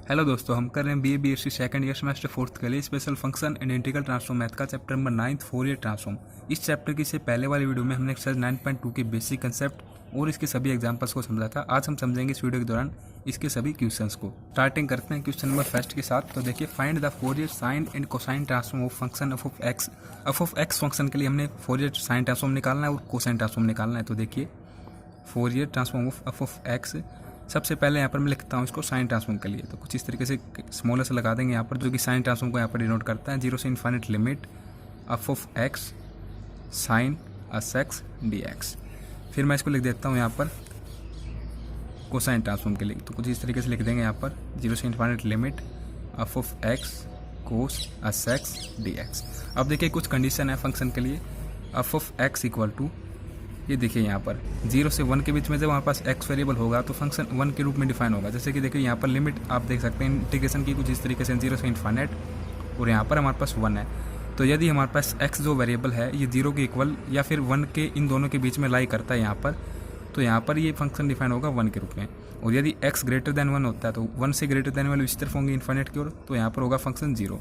Hello दोस्तों, हम कर रहे हैं BA BSc second year semester fourth के लिए special function and integral transform math का चैप्टर नंबर 9 फोरियर ट्रांसफॉर्म। इस चैप्टर की से पहले वाली वीडियो में हमने एक्सरसाइज 9.2 के बेसिक कंसेप्ट और इसके सभी एग्जांपल्स को समझा था। आज हम समझेंगे इस वीडियो के दौरान इसके सभी क्वेश्चंस को। स्टार्टिंग करते हैं क्वेश्चन नंबर फर्स्ट के साथ। तो देखिए, find the Fourier sine and cosine transform of function F of x function के लिए हमने फोरियर साइन ट्रांसफॉर्म निकालना है और कोसाइन ट्रांसफॉर्म निकालना है। तो देखिए, Fourier transform of F of x, सबसे पहले यहाँ पर मैं लिखता हूँ इसको साइन ट्रांसफॉर्म के लिए। तो कुछ इस तरीके से स्मॉलर से लगा देंगे यहाँ पर, जो कि साइन ट्रांसफॉर्म को यहाँ पर डिनोट करता है। 0 से infinite limit f of x sine S x D x. फिर मैं इसको लिख देता हूँ यहाँ पर कोसाइन ट्रांसफॉर्म के लिए। तो कुछ इस तरीके से लिख देंगे यहाँ पर 0 से infinite limit f of x cos s x D x. अब देखिए, कुछ कंडीशन है फंक्शन के लिए। F of x equal to, ये देखिए यहाँ पर 0 से 1 के बीच में जब हमारे पास x वेरिएबल होगा तो फंक्शन 1 के रूप में डिफाइन होगा। जैसे कि देखिए यहाँ पर लिमिट आप देख सकते हैं इंटीग्रेशन की कुछ इस तरीके से 0 से इन्फाइनाइट, और यहाँ पर हमारे पास 1 है। तो यदि हमारे पास x जो वेरिएबल है ये 0 के इक्वल या फिर 1 के इन दोनों के बीच में लाई करता है यहाँ पर, तो यहाँ पर ये फंक्शन डिफाइन होगा 1 के रूप में। और यदि x ग्रेटर देन 1 होता है तो 1 से ग्रेटर देन वैल्यू इस तरफ होंगे इन्फाइनाइट की ओर, तो यहाँ पर होगा फंक्शन 0।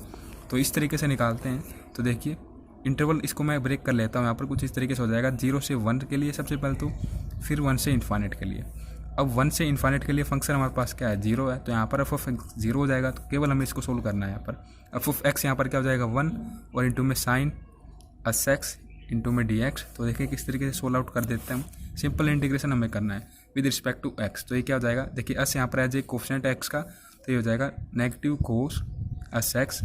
तो इस तरीके से निकालते हैं। तो देखिए, इंटरवल इसको मैं ब्रेक कर लेता हूँ यहाँ पर। कुछ इस तरीके से हो जाएगा 0 से 1 के लिए सबसे पहले, तो फिर 1 से इन्फाइनाइट के लिए। अब 1 से इन्फाइनाइट के लिए फंक्शन हमारे पास क्या है, 0 है। तो यहाँ पर एफ ऑफ एक्स 0 हो जाएगा। तो केवल हमें इसको सोल्व करना है। यहाँ पर एफ ऑफ एक्स यहाँ पर क्या हो जाएगा 1, और इंटू में साइन एस एक्स इंटू में डी एक्स। तो देखिए किस तरीके से सोल्व आउट कर देते हैं हम। सिंपल इंटीग्रेशन हमें करना है विद रिस्पेक्ट टू एक्स। तो ये क्या हो जाएगा, देखिए एस यहाँ पर एज ए कोफिशिएंट एक्स का, तो ये हो जाएगा नेगेटिव कोस एस एक्स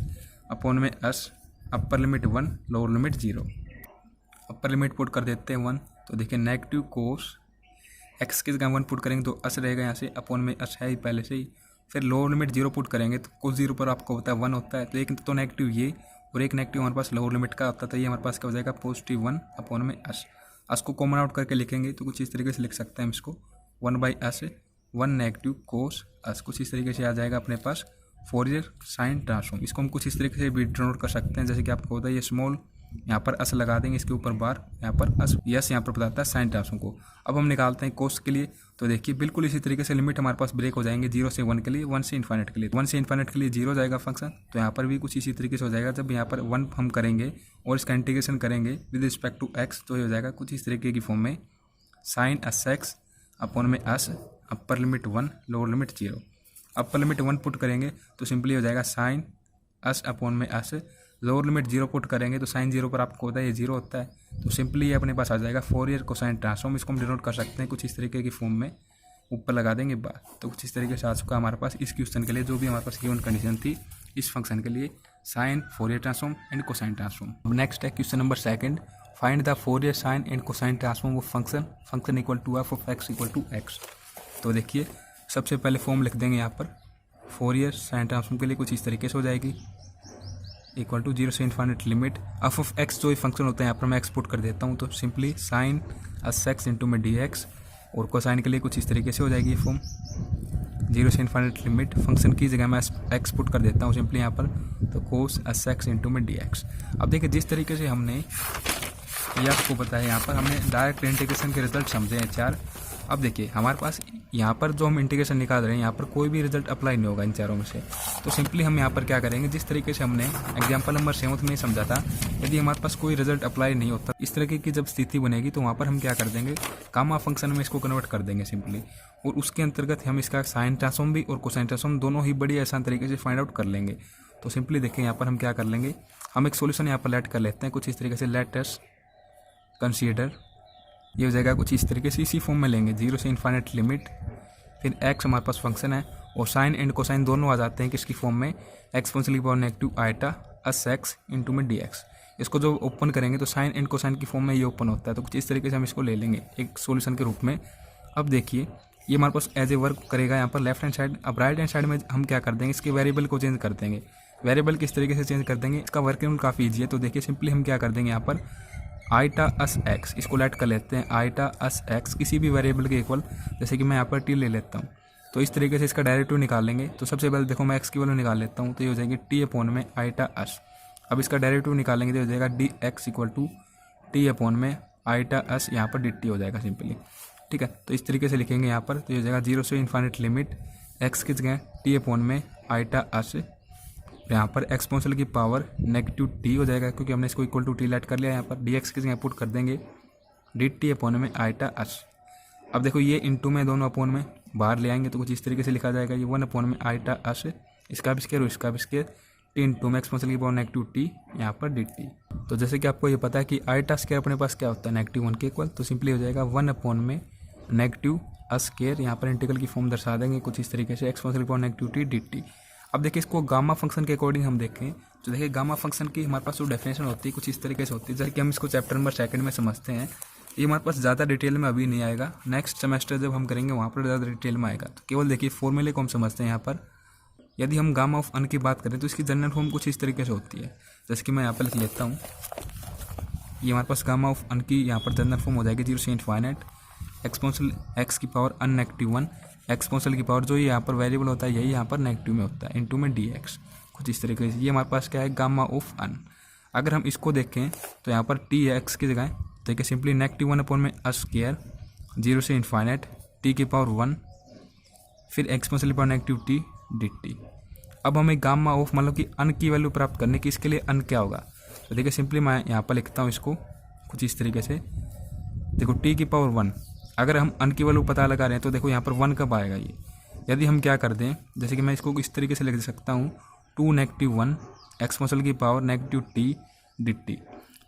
अपॉन में एस, अपर limit 1 lower limit 0। Upper limit put कर देते हैं 1। तो देखिए नेगेटिव कोस एक्स की जगह 1 पुट करेंगे तो अस रहेगा यहाँ से, अपॉन में अस है ही पहले से ही। फिर लोअर लिमिट 0 पुट करेंगे तो कोस 0 पर आपको होता है 1 होता है। तो एक तो नेगेटिव ये और एक नेगेटिव हमारे पास लोअर लिमिट का होता है। तो ये हमारे पास क्या हो जाएगा पॉजिटिव 1 अपॉन में अस को कॉमन आउट करके लिखेंगे तो कुछ इस तरीके से लिख सकते हैं हम इसको 1/अस 1 नेगेटिव कोस अस। कुछ इस तरीके से आ जाएगा अपने पास फोरियर साइन ट्रांसफॉर्म। इसको हम कुछ इस तरीके से भी डिनोट कर सकते हैं, जैसे कि आपको होता है ये स्मॉल, यहाँ पर अस लगा देंगे इसके ऊपर बार, यहाँ पर अस यस यहाँ पर बताता है साइन ट्रांसफॉर्म को। अब हम निकालते हैं कोस के लिए। तो देखिए बिल्कुल इसी तरीके से लिमिट हमारे पास ब्रेक हो जाएंगे 0 से 1 के लिए, 1 से इन्फाइनाइट के लिए। 1 से इन्फाइनाइट के लिए 0 जाएगा फंक्शन। तो यहाँ पर भी कुछ इसी तरीके से हो जाएगा। जब यहाँ पर 1 हम करेंगे और इसका इंटीग्रेशन करेंगे विद रिस्पेक्ट टू एक्स, तो ये हो जाएगा कुछ इस तरीके की फॉर्म में साइन एस एक्स अपॉन में S, upper limit 1 lower limit 0। Upper limit 1 put करेंगे तो सिंपली हो जाएगा साइन अस अपॉन में अस, लोअर लिमिट 0 पुट करेंगे तो साइन 0 पर आपको होता है ये 0 होता है। तो सिंपली ये अपने पास आ जाएगा फोरियर कोसाइन ट्रांसफॉर्म। इसको हम डिनोट कर सकते हैं कुछ इस तरीके की फॉर्म में, ऊपर लगा देंगे बार। तो कुछ इस तरीके से आ चुका हमारे पास इस क्वेश्चन के लिए, जो भी हमारे पास गिवन कंडीशन थी इस फंक्शन के लिए, sine Fourier transform and cosine transform. अब नेक्स्ट है question number second, find the Fourier sine and cosine transform of function equal to f of x equal to x. तो देखिए सबसे पहले फॉर्म लिख देंगे यहाँ पर फोरियर साइन ट्रांसफॉर्म के लिए। कुछ इस तरीके से हो जाएगी इक्वल टू 0 से infinite limit f of x, जो फंक्शन होता है यहाँ पर मैं एक्स पुट कर देता हूँ। तो simply sine S x into में डी एक्स, और कोसाइन के लिए कुछ इस तरीके से हो जाएगी ये फॉर्म 0 से इन्फाइनाइट लिमिट, फंक्शन की जगह मैं एक्स पुट कर देता हूँ सिंपली यहाँ पर, तो कोस एस एक्स इंटू में डी एक्स। अब देखिए जिस तरीके से हमने ये आपको बताया, यहाँ पर हमने डायरेक्ट इंटीग्रेशन के रिजल्ट समझे हैं 4। अब देखिए हमारे पास यहाँ पर जो हम इंटीग्रेशन निकाल रहे हैं, यहाँ पर कोई भी रिजल्ट अप्लाई नहीं होगा इन चारों में से। तो सिंपली हम यहाँ पर क्या करेंगे, जिस तरीके से हमने एग्जाम्पल नंबर 7 में समझा था, यदि हमारे पास कोई रिजल्ट अप्लाई नहीं होता, इस तरीके की जब स्थिति बनेगी तो वहाँ पर हम क्या कर देंगे, गामा फंक्शन में इसको कन्वर्ट कर देंगे सिंपली, और उसके अंतर्गत हम इसका साइन ट्रांसफॉर्म भी और कोसाइन ट्रांसफॉर्म दोनों ही बड़ी आसान तरीके से फाइंड आउट कर लेंगे। तो सिंपली देखिए यहाँ पर हम क्या कर लेंगे, हम एक सोल्यूशन यहाँ पर लेट कर लेते हैं कुछ इस तरीके से, लेट अस कंसीडर, ये हो जाएगा कुछ इस तरीके से, इसी फॉर्म में लेंगे 0 से इन्फाइनाइट लिमिट, फिर एक्स हमारे पास फंक्शन है, और साइन एंड कोसाइन दोनों आ जाते हैं किसकी फॉर्म में, exponential power negative eta S x into में डी एक्स। इसको जो ओपन करेंगे तो साइन एंड कोसाइन की फॉर्म में ये ओपन होता है। तो कुछ इस तरीके से हम इसको ले लेंगे एक सोल्यूशन के रूप में। अब देखिए ये हमारे पास एज ए वर्क करेगा यहाँ पर लेफ्ट हैंड साइड। अब राइट हैंड साइड में हम क्या कर देंगे, इसके वेरिएबल को चेंज कर देंगे। वेरिएबल किस तरीके से चेंज कर देंगे, इसका वर्किंग काफ़ी ईजी है। तो देखिए सिंपली हम क्या कर देंगे यहाँ पर आइटा अस एक्स, इसको लेट कर लेते हैं आइटा अस एक्स किसी भी वेरिएबल के इक्वल, जैसे कि मैं यहाँ पर टी ले लेता हूँ। तो इस तरीके से इसका डेरिवेटिव निकालेंगे। तो सबसे पहले देखो मैं एक्स की वैल्यू निकाल लेता हूँ, तो ये हो जाएगी टी अपॉन में आइटा अस। अब इसका डेरिवेटिव निकालेंगे तो हो जाएगा d x equal to T upon में आइटा अस, यहाँ पर डी टी हो जाएगा सिंपली। ठीक है, तो इस तरीके से लिखेंगे यहाँ पर। तो ये हो जाएगा 0 से इन्फाइनाइट लिमिट एक्स की जगह टी अपॉन में आईटा अस, यहाँ पर एक्सपोनेंशियल की पावर नेगेटिव टी हो जाएगा क्योंकि हमने इसको इक्वल टू टी लेट कर लिया। यहाँ पर डी एक्स की जगह पुट कर देंगे डी टी अपॉन में आईटा अस। अब देखो ये इंटू में दोनों अपॉन में बाहर ले आएंगे तो कुछ इस तरीके से लिखा जाएगा, ये 1 अपॉन में आईटा अस, इसका भी स्क्वायर और इसका भी स्क्वायर, टी इंटू में एक्सपोनेंशियल की पावर नेगेटिव टी, यहाँ पर डी टी। तो जैसे कि आपको ये पता है कि आईटा स्क्वायर अपने पास क्या होता है -1 के इक्वल, तो सिंपली हो जाएगा 1 अपॉन में नेगेटिव स्क्वायर, यहाँ पर इंटीग्रल की फॉर्म दर्शा देंगे कुछ इस तरीके से, एक्सपोनेंशियल की power negative T D T. अब देखिए इसको गामा फंक्शन के अकॉर्डिंग हम देखें तो देखिए गामा फंक्शन की हमारे पास जो डेफिनेशन होती है कुछ इस तरीके से होती है, जैसे कि हम इसको चैप्टर नंबर 2 में समझते हैं। ये हमारे पास ज़्यादा डिटेल में अभी नहीं आएगा, नेक्स्ट सेमेस्टर जब हम करेंगे वहाँ पर ज़्यादा डिटेल में आएगा। तो केवल देखिए फॉर्मूले को हम समझते हैं। यहाँ पर यदि हम गामा ऑफ अन की बात करें तो इसकी जनरल फॉर्म कुछ इस तरीके से होती है, जैसे कि मैं यहाँ पर लिख लेता हूँ। ये हमारे पास गामा ऑफ अन की यहाँ पर जनरल फॉर्म हो जाएगी 0 से इनफाइनाइट एक्सपोनेंशियल एक्स की पावर अन -1, एक्सपोनेंशियल की पावर जो ये यहाँ पर वेरिएबल होता है यही यहाँ पर नेगेटिव में होता है, इंटू में डी एक्स, कुछ इस तरीके से। ये हमारे पास क्या है गामा ऑफ अन। अगर हम इसको देखें तो यहाँ पर टी एक्स की जगह देखिए सिंपली -1 अपॉन में स्क्वायर 0 से इनफाइनाइट टी की पावर 1, फिर exponential power negative T D T. अब हमें गामा ऑफ मतलब कि अन की वैल्यू प्राप्त करने की, इसके लिए अन क्या होगा, तो देखिए सिंपली मैं यहाँ पर लिखता हूँ इसको कुछ इस तरीके से। देखो टी की पावर 1, अगर हम अन की वैल्यू पता लगा रहे हैं तो देखो यहाँ पर 1 कब आएगा ये, यदि हम क्या कर दें, जैसे कि मैं इसको इस तरीके से लिख सकता हूँ 2 -1 एक्सपोनेंशियल की power negative T D T.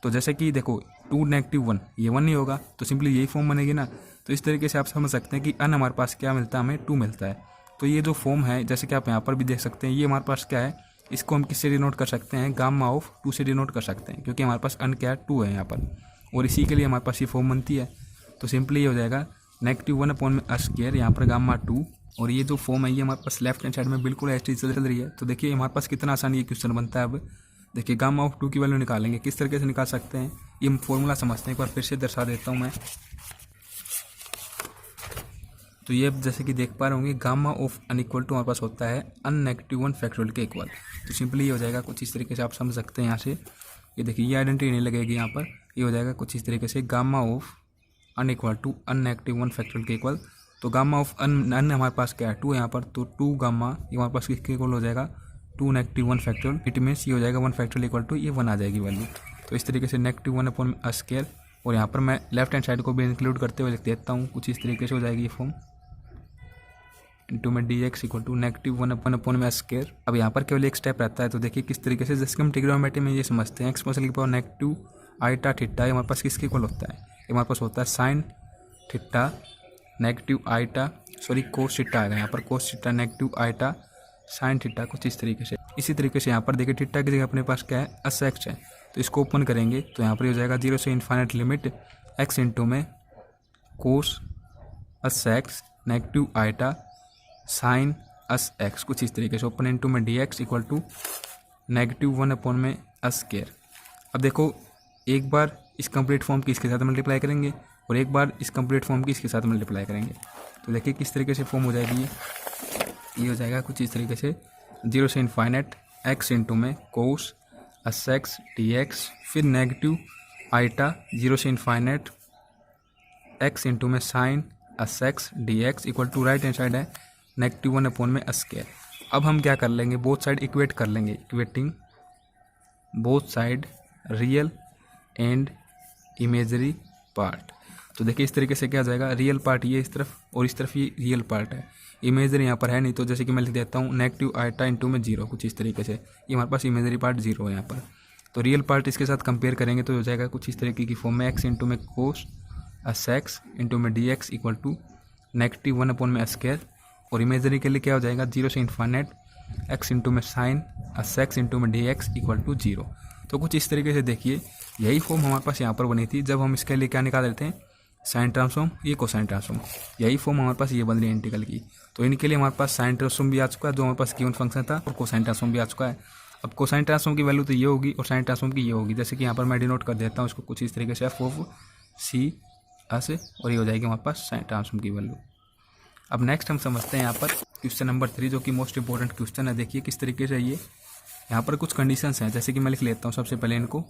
तो जैसे कि देखो 2 -1 ये 1 नहीं होगा तो सिंपली यही फॉर्म बनेगी ना। तो इस तरीके से आप समझ सकते हैं कि अन हमारे पास क्या मिलता है, हमें 2 मिलता है। तो ये जो फॉर्म है जैसे कि आप यहाँ पर भी देख सकते हैं, ये हमारे पास क्या है, इसको हम किससे डिनोट कर सकते हैं, गामा ऑफ 2 से डिनोट कर सकते हैं, क्योंकि हमारे पास अन क्या है 2 है यहाँ पर, और इसी के लिए हमारे पास ये फॉर्म बनती है। तो सिंपली ये हो जाएगा -1 अपॉन में स्क्वायर, यहाँ पर गामा 2, और ये जो फॉर्म है ये हमारे पास लेफ्ट हैंड साइड में बिल्कुल ऐसी चल रही है। तो देखिए हमारे पास कितना आसान ये क्वेश्चन बनता है। अब देखिए गामा ऑफ 2 की वैल्यू निकालेंगे, किस तरीके से निकाल सकते हैं ये हम फॉर्मूला समझते हैं, एक बार फिर से दर्शा देता हूँ मैं। तो ये जैसे कि देख पा रहे होंगे gamma of n equal to हमारे पास होता है अन -1 फैक्टोरियल के इक्वल। तो सिंपली ये हो जाएगा कुछ इस तरीके से, आप समझ सकते हैं यहाँ से। ये देखिए ये आइडेंटिटी नहीं लगेगी यहाँ पर, ये हो जाएगा कुछ इस तरीके से gamma of n equal to n -1 factorial के इक्वल। तो गामा ऑफ अन हमारे पास क्या है 2 यहाँ पर, तो 2 गामा ये हमारे पास किसके इक्वल हो जाएगा 2 -1 फैक्टोरियल, इट मीन्स ये हो जाएगा 1 फैक्टोरियल इक्वल टू ये 1 आ जाएगी वैल्यू। तो इस तरीके से -1 अपॉन स्क्वायर, और यहाँ पर मैं लेफ्ट हैंड साइड को भी इंक्लूड करते हुए लिख देता हूँ, कुछ इस तरीके से हो जाएगी ये फॉर्म, इंटू में d x equal to -1 upon में स्क्वायर। अब यहाँ पर केवल एक स्टेप रहता है, तो देखिए किस तरीके से, जैसे हम ट्रिग्नोमेट्री में ये समझते हैं एक्सपोनेंशियल की पावर नेगेटिव आईटा थीटा, ये हमारे पास किसके इक्वल होता है, ये हमारे पास होता है sine theta negative आईटा, sorry cos theta आएगा यहाँ पर, cos theta negative eta sine theta, कुछ इस तरीके से। इसी तरीके से यहाँ पर देखिए थीटा की जगह अपने पास क्या है एस एक्स है, तो इसको ओपन करेंगे तो यहाँ पर हो जाएगा 0 से इनफाइनाइट लिमिट एक्स इंटू में cos s x negative eta sine S x, कुछ इस तरीके से, ओपन इंटू में d x equal to -1 upon में स्क्वायर। अब देखो एक बार इस कंप्लीट फॉर्म की इसके साथ मल्टीप्लाई करेंगे और एक बार इस कंप्लीट फॉर्म की इसके साथ मल्टीप्लाई करेंगे, तो देखिए किस तरीके से फॉर्म हो जाएगी ये हो जाएगा कुछ इस तरीके से 0 से इनफाइनाइट एक्स इंटू में cos s x D x, फिर नेगेटिव आईटा 0 से इनफाइनाइट एक्स इंटू में sine S x D x equal to right hand side है -1 अपॉन में स्क्वायर। अब हम क्या कर लेंगे, बोथ साइड इक्वेट कर लेंगे, equating both side real and imagery part. तो देखिए इस तरीके से क्या हो जाएगा, रियल पार्ट ये इस तरफ और इस तरफ ये रियल पार्ट है, इमेजरी यहाँ पर है नहीं, तो जैसे कि मैं लिख देता हूँ नेगेटिव आईटा इंटू में 0, कुछ इस तरीके से, ये हमारे पास इमेजरी पार्ट 0 है यहाँ पर। तो रियल पार्ट इसके साथ कंपेयर करेंगे तो हो जाएगा कुछ इस तरीके की फॉर्म में एक्स इंटू में कोस एस एक्स इंटू में d x equal to -1 upon में स्क्वायर, और इमेजरी के लिए क्या हो जाएगा 0 से इनफाइनाइट एक्स इंटू में साइन एस एक्स इंटू में डी एक्स इक्वल टू 0। तो कुछ इस तरीके से देखिए यही फॉर्म हमारे पास यहाँ पर बनी थी जब हम इसके लिए क्या निकाल रहे थे साइन ट्रांसफॉर्म, ये कोसाइन ट्रांसफॉर्म, यही फॉर्म हमारे पास ये बन रही है इंटीग्रल की। तो इनके लिए हमारे पास साइन ट्रांसफॉर्म भी आ चुका है जो हमारे पास गिवन फंक्शन था, और कोसाइन ट्रांसफॉर्म भी आ चुका है। अब कोसाइन ट्रांसफॉर्म की वैल्यू तो ये होगी और साइन ट्रांसफॉर्म की ये होगी, जैसे कि यहाँ पर मैं डिनोट कर देता हूँ इसको कुछ इस तरीके से एफ ऑफ सी ऐसे, और ये हो जाएगी हमारे पास साइन ट्रांसफॉर्म की वैल्यू। अब नेक्स्ट हम समझते हैं यहाँ पर क्वेश्चन नंबर 3 जो कि मोस्ट इंपॉर्टेंट क्वेश्चन है। देखिए किस तरीके से ये यहाँ पर कुछ कंडीशंस हैं, जैसे कि मैं लिख लेता हूँ सबसे पहले इनको।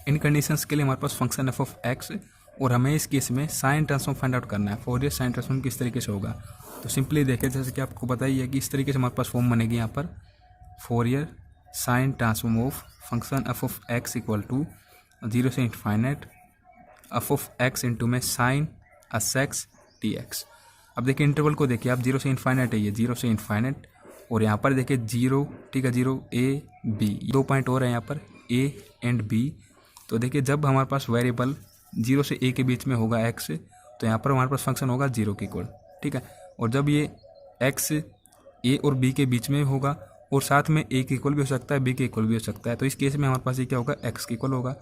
इन कंडीशंस के लिए हमारे पास फंक्शन एफ ऑफ एक्स और हमें इस केस में साइन ट्रांसफॉर्म फाइंड आउट करना है। फोरियर साइन ट्रांसफॉर्म किस तरीके से होगा, तो सिंपली देखें जैसे कि आपको पता ही है कि इस तरीके से हमारे पास फॉर्म बनेगी यहाँ पर Fourier sine transform of function F of x equal to 0 से infinite F of X into में sine S x D x. अब देखिए इंटरवल को देखिए आप, 0 से इनफाइनाइट है ये, 0 से इनफाइनाइट, और यहाँ पर देखिए 0, ठीक है, 0 ए बी, 2 पॉइंट और है यहाँ पर ए एंड बी। तो देखिए जब हमारे पास वेरिएबल 0 से a के बीच में होगा x, तो यहाँ पर हमारे पास फंक्शन होगा 0 के इक्वल, ठीक है। और जब ये x a और b के बीच में होगा और साथ में a के इक्वल भी हो सकता है, b के इक्वल भी हो सकता है, तो इस केस में हमारे पास ये क्या होगा, x के इक्वल होगा,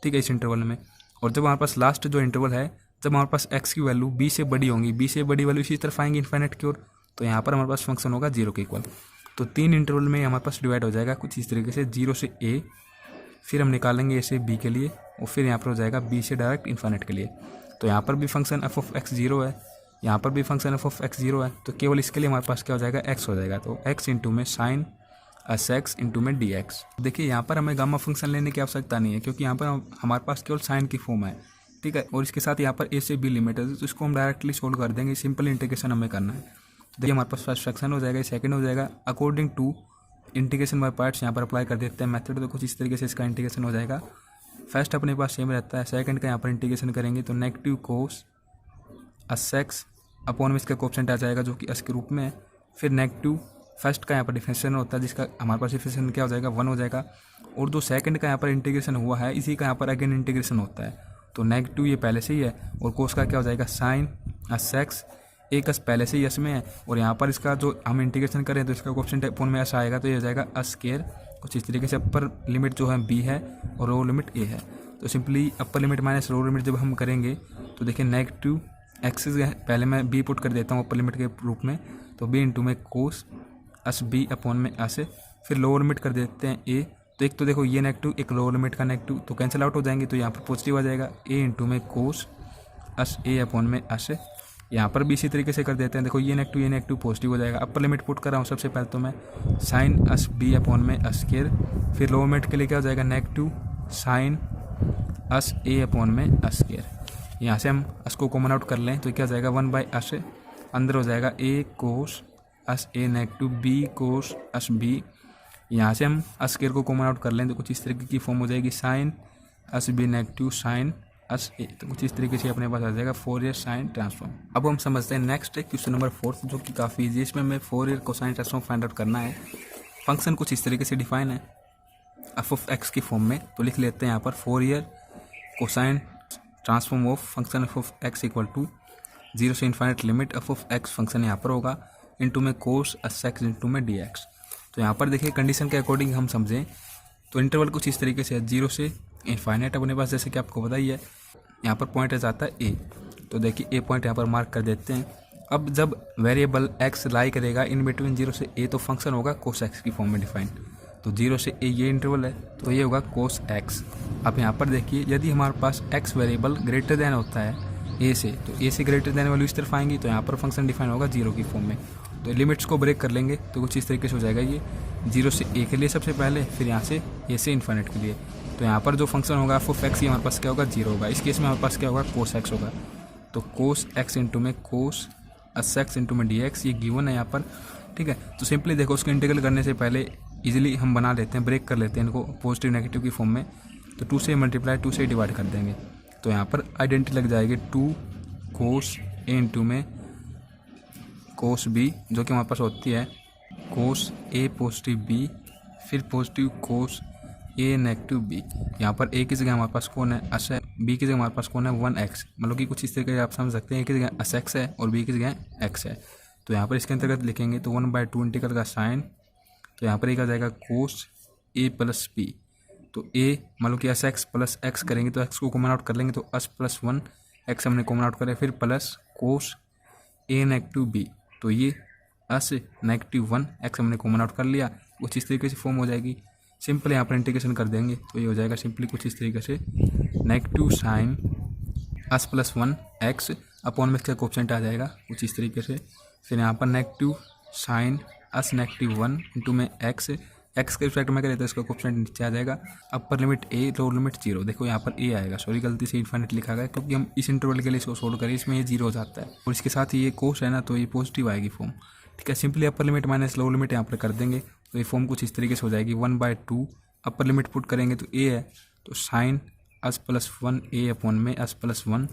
ठीक है, इस इंटरवल में। और जब हमारे पास लास्ट जो इंटरवल है, जब हमारे पास x की वैल्यू b से बड़ी होंगी, b से बड़ी वैल्यू इसी तरफ आएंगी इन्फाइनाइट की ओर, तो यहाँ पर हमारे पास फंक्शन होगा 0 के इक्वल। तो 3 इंटरवल में हमारे पास डिवाइड हो जाएगा कुछ इस तरीके से, 0 से a, फिर हम निकालेंगे a से b के लिए, और फिर यहाँ पर हो जाएगा b से डायरेक्ट इन्फाइनाइट के लिए। तो यहाँ पर भी फंक्शन f ऑफ x 0 है, यहाँ पर भी फंक्शन f ऑफ x 0 है, तो केवल इसके लिए हमारे पास क्या हो जाएगा, x हो जाएगा। तो x इंटू में साइन एस एक्स इंटू में डी एक्स। देखिए यहाँ पर हमें गामा फंक्शन लेने की आवश्यकता नहीं है, क्योंकि यहाँ पर हमारे पास केवल साइन की फॉर्म है, ठीक है, और इसके साथ यहाँ पर a से b लिमिट है, तो इसको हम डायरेक्टली सोल्व कर देंगे, सिंपल इंटीग्रेशन हमें करना है। तो देखिए हमारे पास फर्स्ट फ्रैक्शन हो जाएगा, सेकंड हो जाएगा, according to integration by parts यहाँ पर अप्लाई कर देते हैं मेथड, तो कुछ इस तरीके से इसका इंटीग्रेशन हो जाएगा। फर्स्ट अपने पास सेम रहता है, सेकंड का यहाँ पर इंटीग्रेशन करेंगे तो नेगेटिव कोस एस एक्स अपॉन में इसका कोएफिशिएंट आ जाएगा जो कि एस के रूप में है। फिर नेगेटिव फर्स्ट का यहाँ पर डिफरेंशिएशन होता है, जिसका हमारे पास डिफरेंशिएशन क्या हो जाएगा, 1 हो जाएगा। और जो सेकंड का यहाँ पर इंटीग्रेशन हुआ है, इसी का यहाँ पर अगेन इंटीग्रेशन होता है, तो नेगेटिव ये पहले से ही है, और कोस का क्या हो जाएगा, साइन एस एक्स, एक एस पहले से ही एस में है, और यहाँ पर इसका जो हम इंटीग्रेशन करें तो इसका कोएफिशिएंट अपॉन में एस आएगा, तो ये हो जाएगा एस स्क्वायर। कुछ इस तरीके से अपर लिमिट जो है b है और लोअर लिमिट a है, तो simply upper limit minus lower limit जब हम करेंगे तो देखिए नेगेटिव एक्सिस है, पहले मैं b पुट कर देता हूँ अपर लिमिट के रूप में, तो b इंटू में कोस एस बी अपॉन में एस, फिर लोअर लिमिट कर देते हैं a, तो एक तो देखो ये नेगेटिव, एक लोअर लिमिट का नेगेटिव, तो कैंसिल आउट हो जाएंगे, तो यहाँ पर पॉजिटिव आ जाएगा, a इंटू में कोस एस ए अपॉन में एस। यहाँ पर भी इसी तरीके से कर देते हैं, देखो ये नेगेटिव पॉजिटिव हो जाएगा। अपर लिमिट पुट कर रहा हूँ सबसे पहले तो मैं, साइन एस बी अपॉन में एस स्क्वायर, फिर लोअर लिमिट के लिए क्या हो जाएगा, negative sine s a upon में एस स्क्वायर। यहाँ से हम एस को कॉमन आउट कर लें तो क्या हो जाएगा, 1/एस, अंदर हो जाएगा a cos s a negative b cos s b. यहाँ से हम एस स्क्वायर को कॉमन आउट कर लें तो कुछ इस तरीके की फॉर्म हो जाएगी, sine s b negative sine s a, तो कुछ इस तरीके से अपने पास आ जाएगा फोरियर साइन ट्रांसफॉर्म। अब हम समझते हैं नेक्स्ट है क्वेश्चन नंबर 4, जो कि काफ़ी ईजी है। इसमें हमें Fourier cosine transform find out करना है। फंक्शन कुछ इस तरीके से डिफाइन है एफ ऑफ एक्स की फॉर्म में, तो लिख लेते हैं यहाँ पर Fourier cosine transform of function F of x equal to 0 से infinite limit f of x function यहाँ पर होगा इंटू में कोस एस एक्स इंटू में डी एक्स। तो यहाँ पर देखिए कंडीशन के अकॉर्डिंग हम समझें तो इंटरवल कुछ इस तरीके से है, 0 से इन्फाइनाइट अपने पास, जैसे कि आपको पता ही है यहाँ पर पॉइंट जाता है ए, तो देखिए ए पॉइंट यहाँ पर मार्क कर देते हैं। अब जब वेरिएबल एक्स लाई करेगा इन बिटवीन 0 से ए, तो फंक्शन होगा कोस एक्स की फॉर्म में डिफाइन, तो 0 से ए ये इंटरवल है, तो ये होगा कोस एक्स। अब यहाँ पर देखिए यदि हमारे पास एक्स वेरिएबल ग्रेटर देन होता है ए से, तो ए से ग्रेटर देन वैल्यू इस तरफ आएंगी, तो यहाँ पर फंक्शन डिफाइन होगा 0 की फॉर्म में। तो लिमिट्स को ब्रेक कर लेंगे तो कुछ इस तरीके से हो जाएगा, ये 0 से ए के लिए सबसे पहले, फिर यहाँ से ए से इन्फाइनाइट के लिए। तो यहाँ पर जो फंक्शन होगा एफ ऑफ एक्स, ये हमारे पास क्या होगा, 0 होगा। इस केस में हमारे पास क्या होगा, कोस एक्स होगा, तो कोस एक्स इंटू में कोस एस एक्स इंटू में डी एक्स, ये गिवन है यहाँ पर, ठीक है। तो सिंपली देखो उसको इंटीग्रल करने से पहले इजीली हम बना लेते हैं, ब्रेक कर लेते हैं इनको पॉजिटिव नेगेटिव की फॉर्म में, तो 2 से मल्टीप्लाई 2 से डिवाइड कर देंगे, तो यहाँ पर आइडेंटिटी लग जाएगी 2 कोस ए इंटू में कोस बी, जो कि हमारे पास होती है कोस ए पॉजिटिव बी, फिर पॉजिटिव कोस ए नेगेटिव बी। यहाँ पर ए की जगह हमारे पास कौन है, एस है, बी की जगह हमारे पास कौन है, 1x, मतलब कि कुछ इस तरीके से आप समझ सकते हैं, ए की जगह एस एक्स है और बी की जगह x है। तो यहाँ पर इसके अंतर्गत लिखेंगे तो 1/2 इंटीग्रल का साइन, तो यहाँ पर एक आ जाएगा कोस ए प्लस बी, तो ए मतलब कि एस एक्स प्लस एक्स करेंगे तो एक्स को कॉमन आउट कर लेंगे, तो एस प्लस 1 एक्स हमने कॉमन आउट करें, फिर प्लस कोस ए नेगेटिव बी, तो ये एस नेगेटिव 1 एक्स हमने कॉमन आउट कर लिया, कुछ इस तरीके से फॉर्म हो जाएगी। सिंपल यहाँ पर इंटीग्रेशन कर देंगे तो ये हो जाएगा सिंपली कुछ इस तरीके से, negative sine s plus 1 x upon में इसका कोएफिशिएंट आ जाएगा कुछ इस तरीके से, फिर यहाँ पर negative sine s negative 1 into में एक्स एक्स के रिस्पेक्ट में करें तो इसका कोफिशिएंट नीचे आ जाएगा। Upper limit a, lower limit 0। देखो यहाँ पर ए आएगा, सॉरी गलती से इन्फाइनाइट लिखा गया क्योंकि हम इस इंटरवल के लिए इसको सोल्व करें, इसमें ये 0 हो जाता है और इसके साथ ही ये कोस है ना, तो ये पॉजिटिव आएगी फॉर्म। ठीक है, simply upper limit minus lower limit यहाँ पर कर देंगे तो ये फॉर्म कुछ इस तरीके से हो जाएगी 1/2। अपर लिमिट पुट करेंगे तो ए है तो साइन अस प्लस 1 ए अपॉन में अस प्लस 1।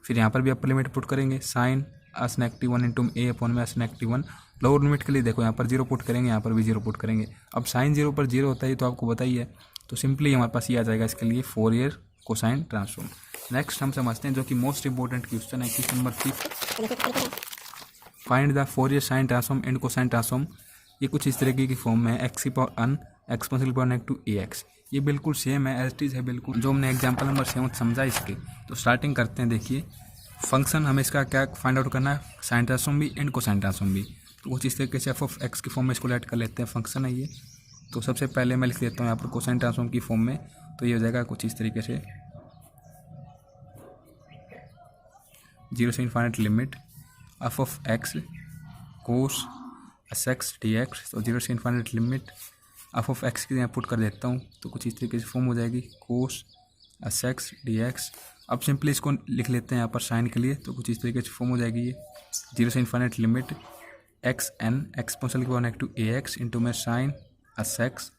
फिर यहाँ पर भी अपर लिमिट पुट करेंगे साइन अस नेगेटिव 1 इंटू ए अपॉन में अस नेगेटिव 1। लोअर लिमिट के लिए देखो यहाँ पर 0 पुट करेंगे, यहाँ पर भी 0 पुट करेंगे। अब साइन 0 पर 0 होता है तो आपको बताइए, तो सिंपली हमारे पास ये आ जाएगा इसके लिए फोरियर कोसाइन ट्रांसफॉर्म। नेक्स्ट हम समझते हैं जो कि मोस्ट इंपॉर्टेंट क्वेश्चन है, question number 5, find the Fourier sine transform and cosine transform. ये कुछ इस तरीके की फॉर्म में है, एक्स की पावर अन एक्सपोनेंशियल पावर नेगेटिव ए एक्स। ये बिल्कुल सेम है, एज इट इज है बिल्कुल जो हमने एग्जाम्पल नंबर 7 समझा इसके। तो स्टार्टिंग करते हैं। देखिए फंक्शन हमें इसका क्या फाइंड आउट करना है, साइन ट्रांसफॉर्म भी एंड कोसाइन ट्रांसफॉर्म भी। तो कुछ इस तरीके से एफ ऑफ एक्स की फॉर्म में इसको लेट कर लेते हैं, फंक्शन है ये। तो सबसे पहले मैं लिख देता हूँ यहाँ पर कोसाइन ट्रांसफॉर्म की फॉर्म में, तो ये हो जाएगा कुछ इस तरीके से 0 से infinite limit f of x cos s x D x. तो 0 से infinite limit f of x की यहाँ पुट कर देता हूँ तो कुछ इस तरीके से फॉर्म हो जाएगी कोस एस एक्स डी एक्स। अब सिंपली इसको लिख लेते हैं यहाँ पर साइन के लिए, तो कुछ इस तरीके से फॉर्म हो जाएगी ये 0 से infinite limit x n exponential की पावर नेगेटिव ए एक्स इंटू में sine S x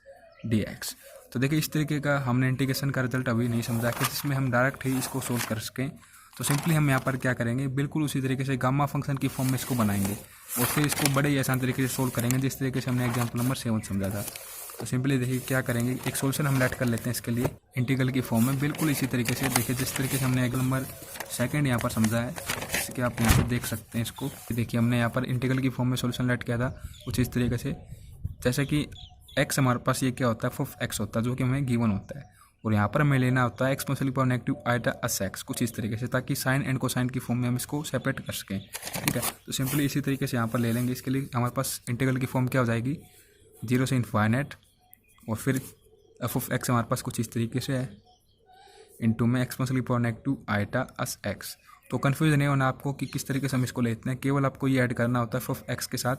D x. तो देखिए इस तरीके का हमने इंटीग्रेशन का रिजल्ट अभी नहीं समझा कि जिसमें हम डायरेक्ट ही इसको सोल्व कर सकें। तो सिंपली हम यहाँ पर क्या करेंगे, बिल्कुल उसी तरीके से गामा फंक्शन की फॉर्म में इसको बनाएंगे और फिर इसको बड़े ही आसान तरीके से सोल्व करेंगे जिस तरीके से हमने एग्जाम्पल नंबर 7 समझा था। तो सिंपली देखिए क्या करेंगे, एक सोल्यूशन हम लेट कर लेते हैं इसके लिए इंटीग्रल की फॉर्म में, बिल्कुल इसी तरीके से। देखिए जिस तरीके से हमने एग्जाम्पल नंबर 2 यहाँ पर समझा है, इसके आप यहाँ पर देख सकते हैं इसको। देखिए हमने यहाँ पर इंटीग्रल की फॉर्म में सोल्यूशन लेट किया था कुछ इस तरीके से, जैसे कि एक्स हमारे पास ये क्या होता है, एफ ऑफ एक्स होता है जो कि हमें गिवन होता है, और यहाँ पर हमें लेना होता है exponential power negative eta S x कुछ इस तरीके से, ताकि साइन एंड कोसाइन की फॉर्म में हम इसको सेपरेट कर सकें। ठीक है, तो सिंपली इसी तरीके से यहाँ पर ले लेंगे। इसके लिए हमारे पास इंटीग्रल की फॉर्म क्या हो जाएगी, 0 से इन्फाइनाइट और फिर एफ ऑफ एक्स हमारे पास कुछ इस तरीके से है इंटू में exponential power negative eta S x. तो कन्फ्यूज नहीं होना आपको कि किस तरीके से हम इसको लेते हैं, केवल आपको ये ऐड करना होता है एफ ऑफ एक्स के साथ,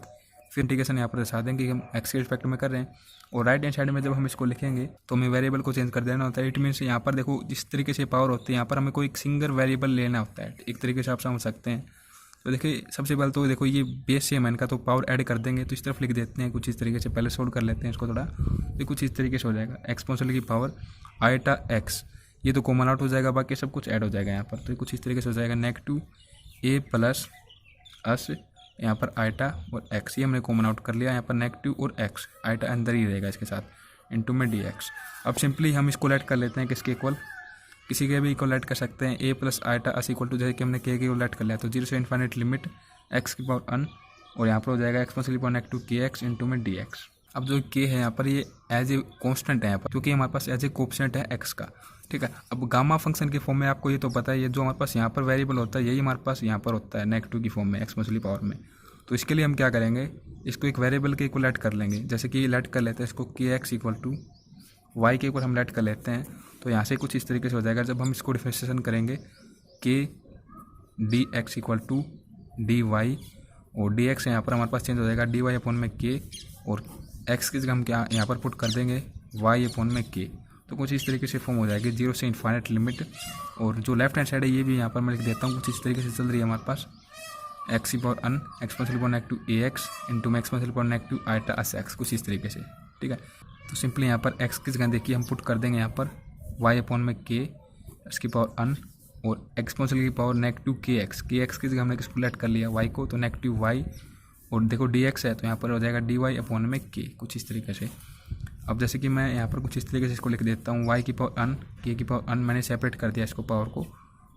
फिर इंटीग्रेशन यहाँ पर दर्शा देंगे कि हम एक्स के रिस्पेक्ट में कर रहे हैं। और राइट हैंड साइड में जब हम इसको लिखेंगे तो हमें वेरिएबल को चेंज कर देना होता है। इट मीन्स यहाँ पर देखो जिस तरीके से पावर होती है यहाँ पर हमें कोई सिंगल वेरिएबल लेना होता है, एक तरीके से आप समझ सकते हैं। तो देखिए सबसे पहले तो देखो ये बेस सेम है इनका, तो पावर ऐड कर देंगे तो इस तरफ लिख देते हैं कुछ इस तरीके से। पहले सोल्व कर लेते हैं इसको थोड़ा, तो कुछ इस तरीके से हो जाएगा एक्सपोनेंशियल की पावर आइटा एक्स, ये तो कॉमन आउट हो जाएगा, बाकी सब कुछ ऐड हो जाएगा यहाँ पर। तो कुछ इस तरीके से हो जाएगा नेगेटिव ए प्लस एस यहाँ पर आइटा और एक्स, ये हमने कॉमन आउट कर लिया। यहाँ पर नेगेटिव और एक्स आइटा अंदर ही रहेगा इसके साथ इंटू में डी एक्स। अब सिंपली हम इसको लेट कर लेते हैं किसके इक्वल, किसी के भी इक्वल लेट कर सकते हैं, A plus eta S equal to, जैसे कि हमने के इक्वल लेट कर लिया। तो 0 से इन्फाइनाइट लिमिट एक्स की पावर अन और यहाँ पर हो जाएगा एक्सपोनेंशियल पावर नेगेटिव के एक्स इंटू में डी एक्स। अब जो के है यहाँ पर ये एज ए कॉन्स्टेंट है यहाँ पर, क्योंकि हमारे पास एज ए कोफिशिएंट है एक्स का। ठीक है, अब गामा फंक्शन की फॉर्म में आपको ये तो पता है, ये जो हमारे पास यहाँ पर वेरिएबल होता है यही हमारे पास यहाँ पर होता है नेगेटिव की फॉर्म में एक्सपोनेंशियल पावर में। तो इसके लिए हम क्या करेंगे, इसको एक वेरिएबल के इक्वल लेट कर लेंगे, जैसे कि लेट कर लेते हैं इसको के एक्स इक्वल टू वाई के इक्वल हम लेट कर लेते हैं। तो यहाँ से कुछ इस तरीके से हो जाएगा, जब हम इसको डिफरेंशिएशन करेंगे के d x equal to d y, और डी एक्स यहाँ पर हमारे पास चेंज हो जाएगा डी वाई अपॉन में के, और एक्स की जगह हम क्या यहाँ पर पुट कर देंगे वाई अपॉन में के। तो कुछ इस तरीके से फॉर्म हो जाएगी 0 से इन्फाइनाइट लिमिट, और जो लेफ्ट हैंड साइड है ये भी यहाँ पर मैं लिख देता हूँ कुछ इस तरीके से चल रही है हमारे पास एक्स की पावर अन एक्सपोनेंशियल पावर नेगेटिव ए एक्स इंटू में exponential power negative eta S x कुछ इस तरीके से। ठीक है, तो सिंपली यहाँ पर एक्स की जगह देखिए हम पुट कर देंगे यहाँ पर वाई अपॉन में के इसकी पावर अन और एक्सपोनेंशियल की पावर नेगेटिव के एक्स की जगह हमने किसको लेट कर लिया वाई को, तो नेगेटिव वाई, और देखो डी एक्स है तो यहाँ पर हो जाएगा डी वाई अपॉन में के कुछ इस तरीके से। अब जैसे कि मैं यहाँ पर कुछ इस तरीके से इसको लिख देता हूँ वाई की पावर अन के की पावर अन, मैंने सेपरेट कर दिया इसको पावर को,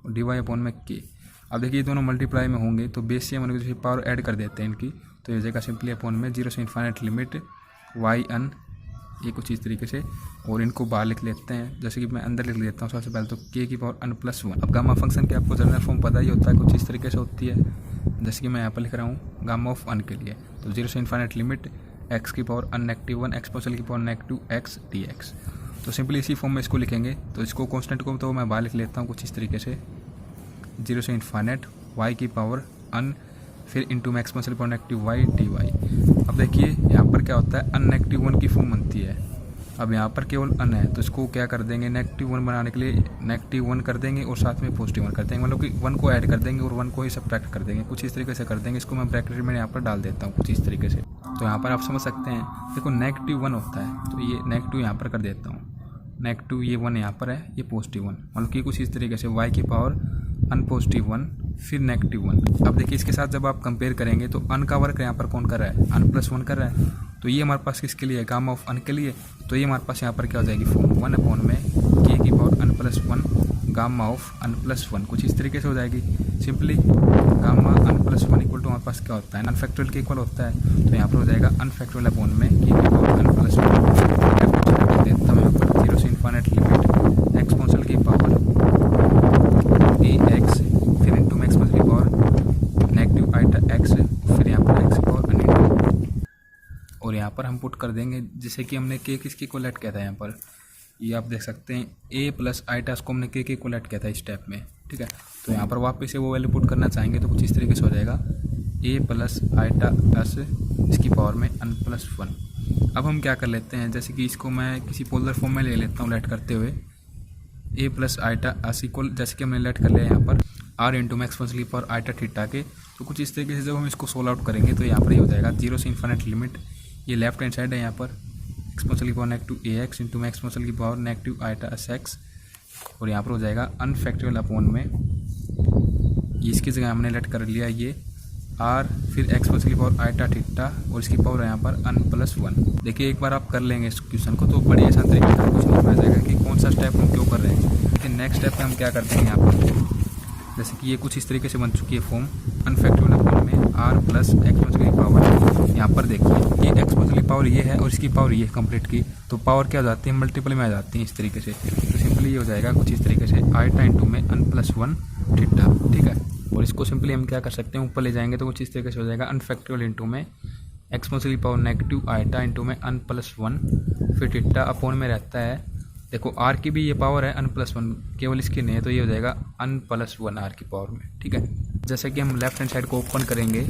और डी वाई अपॉन में के। अब देखिए ये दोनों मल्टीप्लाई में होंगे तो बेस से हम पावर ऐड कर देते हैं इनकी, तो ये हो जाएगा सिंपली अपॉन में 0 से इन्फाइनाइट लिमिट वाई अन, ये कुछ इस तरीके से, और इनको बाहर लिख लेते हैं, जैसे कि मैं अंदर लिख देता हूँ सबसे पहले तो के की पावर अन प्लस 1। अब गामा फंक्शन के आपको जनरल फॉर्म पता ही होता है, कुछ इस तरीके से होती है, जैसे कि मैं यहाँ पर लिख रहा हूँ गामा ऑफ अन के लिए, तो 0 से इन्फाइनाइट लिमिट एक्स की पावर अन नेगेटिव 1 एक्सपोनेंशियल की power negative x D x. तो सिंपली इसी फॉर्म में इसको लिखेंगे, तो इसको कॉन्स्टेंट को तो मैं बाहर लिख लेता हूँ कुछ इस तरीके से 0 से इन्फाइनाइट वाई की पावर अन, फिर इंटू में exponential power negative y d y. अब देखिए यहाँ पर क्या होता है, अन नेगेटिव 1 की फॉर्म बनती है। अब यहाँ पर केवल अन है तो इसको क्या कर देंगे, नेगेटिव 1 बनाने के लिए नेगेटिव 1 कर देंगे और साथ में पॉजिटिव 1 कर देंगे, मतलब कि 1 को ऐड कर देंगे और 1 को ही सब्ट्रैक्ट कर देंगे। कुछ इस तरीके से कर देंगे। इसको मैं ब्रैकेट में यहाँ पर डाल देता हूँ कुछ इस तरीके से। तो यहाँ पर आप समझ सकते हैं, देखो नेगेटिव 1 होता है तो ये नेगेटिव यहाँ पर कर देता हूँ, नेगेटिव ये 1 यहाँ पर है, ये पॉजिटिव 1, मतलब कि कुछ इस तरीके से वाई की पावर अन पॉजिटिव 1 फिर नेगेटिव 1। अब देखिए इसके साथ जब आप कंपेयर करेंगे तो अन का वर्क यहाँ पर कौन कर रहा है, अन प्लस 1 कर रहा है। तो ये हमारे पास किसके लिए है, गामा ऑफ अन के लिए। तो ये हमारे पास यहाँ पर क्या हो जाएगी फॉर्म 1 अपॉन में के की power n plus 1 gamma of n plus 1, कुछ इस तरीके से हो जाएगी simply. Gamma n plus 1 equal to हमारे पास क्या होता है, अन फैक्टोरियल के इक्वल होता है। तो यहाँ पर हो जाएगा अन फैक्टोरियल अपॉन में के की पावर अन प्लस 1 देता हूँ यहाँ पर 0 से इन्फिनिट लिमिट एक्सपोनेंशियल की पावर ए एक्स फिर इंटू में एक्सपोनेंशियल की पावर नेगेटिव आइटा एक्स फिर यहाँ पर एक्स की पावर अन, और यहाँ पर हम पुट कर देंगे जैसे कि हमने के किसके इक्वल ऐड किया था। यहाँ पर ये आप देख सकते हैं ए प्लस आइटा को हमने के इक्वल ऐड किया था इस स्टेप में, ठीक है। तो यहाँ पर वापस से वो वैल्यू पुट करना चाहेंगे तो कुछ इस तरीके से हो जाएगा ए प्लस आइटा प्लस इसकी पावर में अन प्लस 1। अब हम क्या कर लेते हैं, जैसे कि इसको मैं किसी पोलर फॉर्म में ले लेता हूँ लेट करते हुए, ए प्लस आइटा एस इक्वल जैसे कि हमने लेट कर लिया यहाँ पर आर इंटू में एक्सपोनेंशियल पावर आइटा थीटा के। तो कुछ इस तरीके से जब हम इसको सोल्व आउट करेंगे तो यहाँ पर ये हो जाएगा 0 से इन्फिनिट लिमिट, ये लेफ्ट हैंड साइड है यहाँ पर एक्सपोनेंशियल की पावर नेगेटिव ए एक्स इंटू में एक्सपोनेंशियल की power negative eta S x, और यहाँ पर हो जाएगा अनफैक्टोरियल अपॉन में ये इसकी जगह हमने लेट कर लिया ये आर फिर एक्सपोनेंशियल की पावर आइटा थीटा और इसकी पावर यहाँ पर अन प्लस 1। देखिए एक बार आप कर लेंगे इस क्वेश्चन को तो बड़ी आसान तरीके से क्वेश्चन हो जाएगा कि कौन सा स्टेप हम क्यों कर रहे हैं। लेकिन नेक्स्ट स्टेप पे हम क्या करते हैं यहाँ पर, जैसे कि ये कुछ इस तरीके से बन चुकी है फॉर्म अनफैक्टोरियल अपॉन में आर प्लस एक्सपोनेंशियल की पावर। यहाँ पर देखिए ये एक्सपोनेंशियल की पावर ये है और इसकी पावर ये कंप्लीट की, तो पावर क्या हो जाती है, मल्टीपल में आ जाती है इस तरीके से। तो सिंपली ये हो जाएगा कुछ इस तरीके से आइटा इंटू में अन प्लस 1 थीटा, ठीक है। और इसको सिंपली हम क्या कर सकते हैं, ऊपर ले जाएंगे तो कुछ इस तरीके से हो जाएगा अनफैक्टोरियल इंटू में एक्सपोनेंशियल की पावर नेगेटिव आइटा इंटू में अन प्लस 1 फिर थीटा अपॉन में रहता है, देखो आर की भी ये पावर है अन प्लस 1, केवल इसकी नहीं है, तो ये हो जाएगा अन प्लस 1 आर की पावर में, ठीक है। जैसे कि हम लेफ्ट हैंड साइड को ओपन करेंगे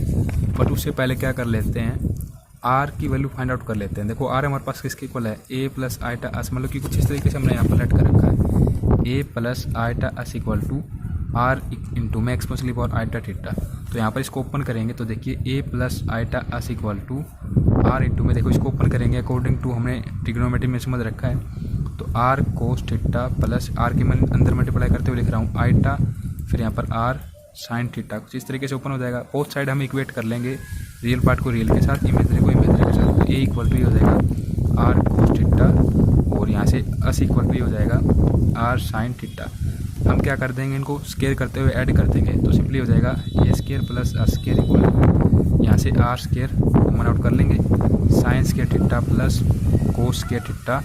बट उससे पहले क्या कर लेते हैं, आर की वैल्यू फाइंड आउट कर लेते हैं। देखो आर हमारे पास किसके इक्वल है, ए प्लस आइटा एस, मतलब कि कुछ इस तरीके से हमने यहाँ पर लेट कर रखा है A plus eta S equal to R into में एक्सपोनेंशियल पावर आइटा थीटा। तो यहाँ पर इसको ओपन करेंगे तो देखिए A plus eta S equal to R into में, देखो इसको ओपन करेंगे अकॉर्डिंग टू हमने ट्रिग्नोमेट्री में समझ रखा है, तो r cos theta plus r के मैं अंदर मल्टीप्लाई करते हुए लिख रहा हूँ आइटा फिर यहाँ पर आर साइन थीटा, कुछ इस तरीके से ओपन हो जाएगा। बोथ साइड हम इक्वेट कर लेंगे, रियल पार्ट को रियल के साथ, इमेजरी को इमेजरी के साथ। ए इक्वल टू हो जाएगा आर कोस थीटा और यहाँ से एस इक्वल टू हो जाएगा आर साइन थीटा। हम क्या कर देंगे, इनको स्केयर करते हुए ऐड कर देंगे तो सिंपली हो जाएगा A square plus S square equal यहाँ से आर स्केयर कॉमन आउट कर लेंगे sine square theta plus cos square theta.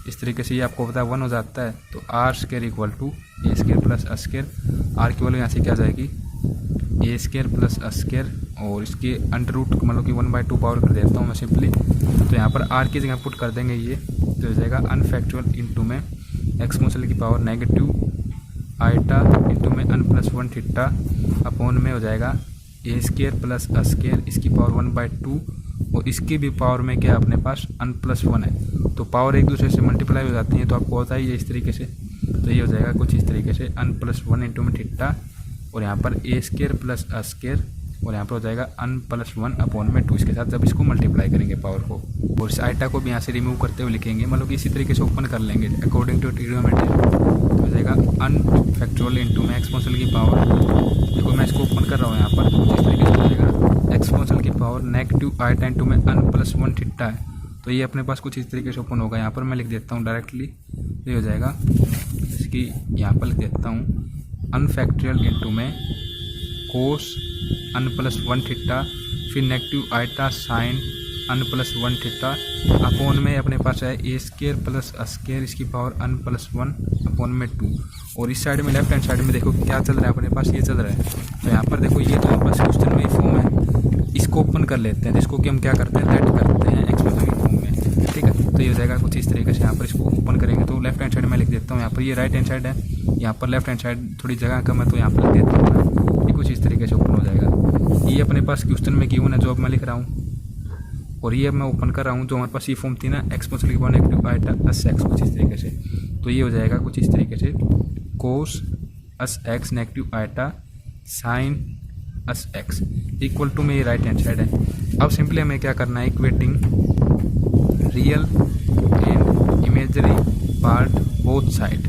इस तरीके से ये आपको पता है 1 हो जाता है, तो r square equal to a square plus S square, r की वैल्यू यहाँ से क्या आ जाएगी a square plus S square और इसके अंडर रूट मतलब कि 1/2 पावर कर देता हूँ मैं सिंपली। तो यहाँ पर आर की जगह पुट कर देंगे ये, तो हो जाएगा अनफैक्चुअल इंटू में एक्सपोनेंशियल की पावर नेगेटिव आइटा इंटू में अन प्लस 1 थीटा अपॉन में हो जाएगा A square plus S square इसकी पावर 1/2 और इसकी भी पावर में क्या अपने पास अन प्लस 1 है, तो पावर एक दूसरे से मल्टीप्लाई हो जाती है, तो आपको होता ही है इस तरीके से। तो ये हो जाएगा कुछ इस तरीके से अन प्लस 1 इंटू में थीटा और यहाँ पर ए स्केयर प्लस एस स्केयर और यहाँ पर हो जाएगा अन प्लस 1 अपॉन में 2 इसके साथ जब इसको मल्टीप्लाई करेंगे पावर को, और इस आइटा को भी यहाँ से रिमूव करते हुए लिखेंगे, मतलब कि इसी तरीके से ओपन कर लेंगे अकॉर्डिंग टू ट्रिग्नोमेट्री। तो हो जाएगा अन फैक्टोरियल इंटू में एक्सपोनेंशियल की पावर, देखो मैं इसको ओपन कर रहा हूँ यहाँ पर, तो इस तरीके से हो जाएगा एक्सपोनेंशियल की पावर नेगेटिव आइटा इंटू में अन प्लस 1 थीटा है, तो ये अपने पास कुछ इस तरीके से ओपन होगा। यहाँ पर मैं लिख देता हूँ डायरेक्टली, ये हो जाएगा इसकी यहाँ पर लिख देता हूँ अनफैक्टोरियल इंटू में कोस अन प्लस 1 थीटा फिर नेगेटिव आइटा साइन अन प्लस 1 थीटा अपॉन में अपने पास है ए स्केयर प्लस एस स्केयर इसकी पावर अन प्लस 1 अपॉन में 2, और इस साइड में लेफ्ट हैंड साइड में देखो क्या चल रहा है अपने पास, ये चल रहा है। तो यहाँ पर देखो ये तो हमारे पास क्वेश्चन में फॉर्म है, इसको ओपन कर लेते हैं, जिसको कि हम क्या करते हैं लेट करते हैं एक्सप्रेशन की फॉर्म में, ठीक है। तो ये हो जाएगा कुछ इस तरीके से, यहाँ पर इसको ओपन करेंगे तो लेफ्ट हैंड साइड में लिख देता हूँ, यहाँ पर ये राइट हैंड साइड है, यहाँ पर लेफ्ट हैंड साइड थोड़ी जगह कम है तो यहाँ पर लिख देता हूँ, ये कुछ इस तरीके से ओपन हो जाएगा। ये अपने पास क्वेश्चन में गिवन है जो अब मैं लिख रहा हूँ, और ये अब मैं ओपन कर रहा हूँ। जो हमारे पास ये फॉर्म थी ना एक्सपोनेंशियल की पावर नेगेटिव आइटा अस एक्स कुछ इस तरीके से, तो ये हो जाएगा कुछ इस तरीके से cos S X negative eta sine us X equal to में ये राइट हैंड साइड है। अब सिंपली हमें क्या करना है, equating real and imagery part both side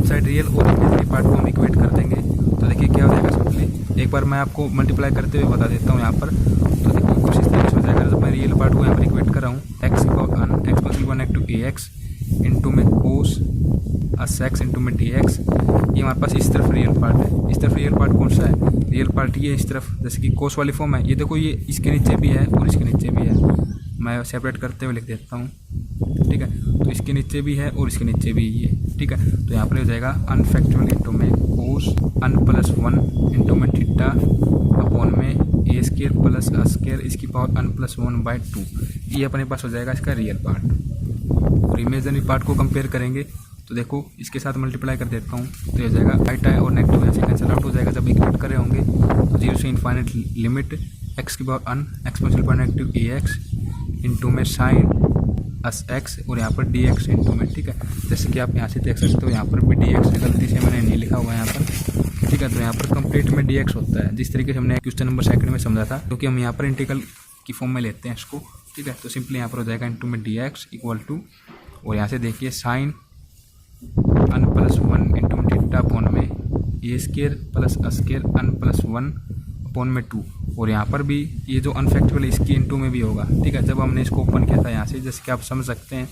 real और इमेजरी पार्ट को हम इक्वेट कर देंगे। तो देखिए क्या हो जाएगा, सिंपली एक बार मैं आपको मल्टीप्लाई करते हुए बता देता हूँ यहाँ पर। तो देखिए कुछ इस तरीके से हो जाएगा, जब मैं रियल पार्ट को यहाँ पर इक्वेट कर रहा हूँ एक्स एक्सपोनेंशियल नेगेटिव ए एक्स इंटू में कोस अस एक्स इंटू में डी एक्स, ये हमारे पास इस तरफ रियल पार्ट है। इस तरफ रियल पार्ट कौन सा है, रियल पार्ट ये इस तरफ, जैसे कि कोस वाली फॉर्म है। ये देखो ये इसके नीचे भी है और इसके नीचे भी है, मैं सेपरेट करते हुए लिख देता हूँ, ठीक है। तो इसके नीचे भी है और इसके नीचे भी ये, ठीक है। तो यहाँ पर हो जाएगा अनफैक्टोरियल इंटू में कोस अन प्लस 1 इंटू में थीटा अपॉन में ए स्केयर प्लस अ स्केयर इसकी पावर अन प्लस 1/2। ये अपने पास हो जाएगा इसका रियल पार्ट। और इमेजिनरी पार्ट को कंपेयर करेंगे तो देखो इसके साथ मल्टीप्लाई कर देता हूँ, तो ये हो जाएगा आइटा और नेगेटिव ऐसे कैंसिल आउट हो जाएगा। जब इक्वेट करे होंगे तो 0 से इनफाइनाइट लिमिट एक्स की पावर अन एक्सपोनेंशियल पावर नेगेटिव ए एक्स इंटू में साइन अस एक्स और यहाँ पर डी एक्स इंटू में, ठीक है। जैसे कि आप यहाँ से देख सकते हो यहाँ पर भी डी एक्स गलती से मैंने नहीं लिखा हुआ है यहाँ पर, ठीक है। तो यहाँ पर कंप्लीट में डी एक्स होता है, जिस तरीके से हमने क्वेश्चन नंबर 2 में समझा था, क्योंकि हम यहाँ पर इंटीग्रल की फॉर्म में लेते हैं इसको, ठीक है। तो सिंपली यहाँ पर हो जाएगा इंटू में डी एक्स इक्वल टू, और यहाँ से देखिए साइन अन प्लस 1 इंटू में थीटा अपॉन में ए स्केयर प्लस अ स्केयर अन प्लस 1 अपॉन में 2, और यहाँ पर भी ये जो अनफैक्टोरियल इसकी इंटू में भी होगा, ठीक है। जब हमने इसको ओपन किया था यहाँ से, जैसे कि आप समझ सकते हैं,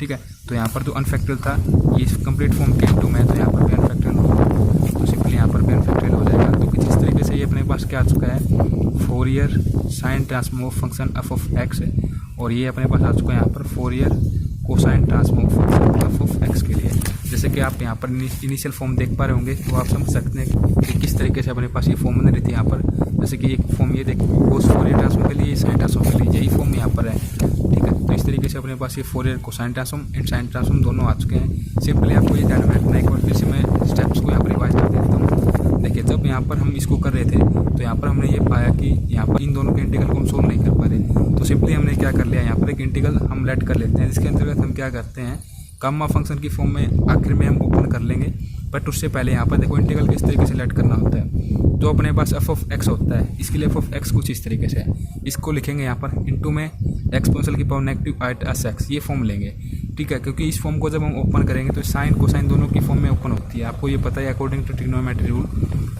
ठीक है। तो यहाँ पर जो अनफैक्टोरियल था ये इस कंप्लीट फॉर्म के इंटू में है, तो यहाँ पर भी अनफैक्टोरियल होगा, तो सिंपली यहाँ पर भी अनफैक्टोरियल हो जाएगा। तो कुछ इस तरीके से ये अपने पास क्या आ चुका है, Fourier sine transform of function F of x है, और ये अपने पास आ चुका है यहाँ पर Fourier cosine transform of function F of x के लिए। जैसे कि आप यहाँ पर इनिशियल फॉर्म देख पा रहे होंगे, तो आप समझ सकते हैं कि किस तरीके से अपने पास ये फॉर्म बन रही थी यहाँ पर। जैसे कि एक फॉर्म ये देखिए कोस फोरियर ट्रांसफॉर्म के लिए, साइन ट्रांसफॉर्म के लिए, यही फॉर्म यहाँ पर है, ठीक है। तो इस तरीके से अपने पास ये Fourier cosine transform and sign transform दोनों आ चुके हैं। सिंपली आपको ये ध्यान में रखना है, एक बार फिर से मैं स्टेप्स को यहाँ पर रिवाइज कर देता हूँ। देखिए जब यहाँ पर हम इसको कर रहे थे तो यहाँ पर हमने ये पाया कि यहाँ पर इन दोनों के इंटीग्रल को हम सोल्व नहीं कर पा रहे, तो सिंपली हमने क्या कर लिया, यहाँ पर एक इंटीग्रल हम लेट कर लेते हैं, जिसके अंतर्गत हम क्या करते हैं, गामा फंक्शन की फॉर्म में आखिर में हम ओपन कर लेंगे। बट उससे पहले यहाँ पर देखो इंटीग्रल किस तरीके से लेट करना होता है। तो अपने पास एफ ऑफ एक्स होता है, इसके लिए एफ ऑफ एक्स कुछ इस तरीके से है, इसको लिखेंगे यहाँ पर इंटू में एक्सपोनेंशियल की पावर नेगेटिव आइटा अस एक्स, ये फॉर्म लेंगे, ठीक है। क्योंकि इस फॉर्म को जब हम ओपन करेंगे तो साइन कोसाइन दोनों की फॉर्म में ओपन होती है, आपको ये पता है अकॉर्डिंग टू ट्रिग्नोमेट्री रूल।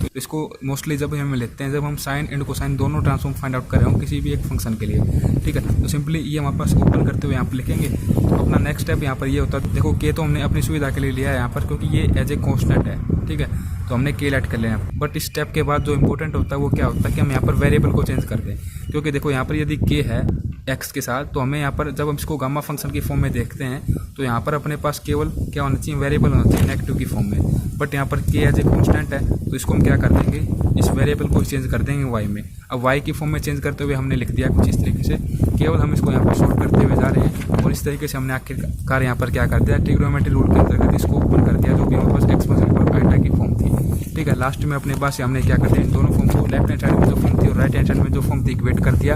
तो इसको मोस्टली जब हम लेते हैं जब हम साइन एंड कोसाइन दोनों ट्रांसफॉर्म फाइंड आउट कर रहे हो किसी भी एक फंक्शन के लिए, ठीक है। तो सिंपली ये हमारे पास ओपन करते हुए यहाँ पर लिखेंगे। तो अपना नेक्स्ट स्टेप यहाँ पर ये होता है, देखो के तो हमने अपनी सुविधा के लिए लिया है यहाँ पर, क्योंकि ये एज ए कॉन्स्टेंट है, ठीक है। तो हमने के लेट कर लेना, बट इस स्टेप के बाद जो इंपॉर्टेंट होता है वो क्या होता है कि हम यहाँ पर वेरिएबल को चेंज कर दें। क्योंकि देखो यहाँ पर यदि के है एक्स के साथ, तो हमें यहाँ पर जब हम इसको गामा फंक्शन की फॉर्म में देखते हैं तो यहाँ पर अपने पास केवल क्या होना चाहिए, वेरिएबल होना चाहिए नेगेटिव की फॉर्म में। बट यहाँ पर के एज ए कॉन्स्टेंट है, तो इसको हम क्या कर देंगे, इस वेरिएबल को चेंज कर देंगे वाई में। अब वाई की फॉर्म में चेंज करते हुए हमने लिख दिया कुछ इस तरीके से, केवल हम इसको यहाँ पर शॉर्ट करते हुए जा रहे हैं, और इस तरीके से हमने आखिरकार यहाँ पर क्या कर दिया, ट्रिग्नोमेट्री रूल के अंतर्गत इसको ओपन कर दिया, जो भी हमारे पास एक्सपोनेंशियल पावर आइटा की फॉर्म थी, ठीक है। लास्ट में अपने पास हमने क्या कर दिया, इन दोनों फॉर्म को लेफ्ट हैंड साइड में जो फॉर्म थी और राइट हैंड साइड में जो फॉर्म थी इक्वेट कर दिया,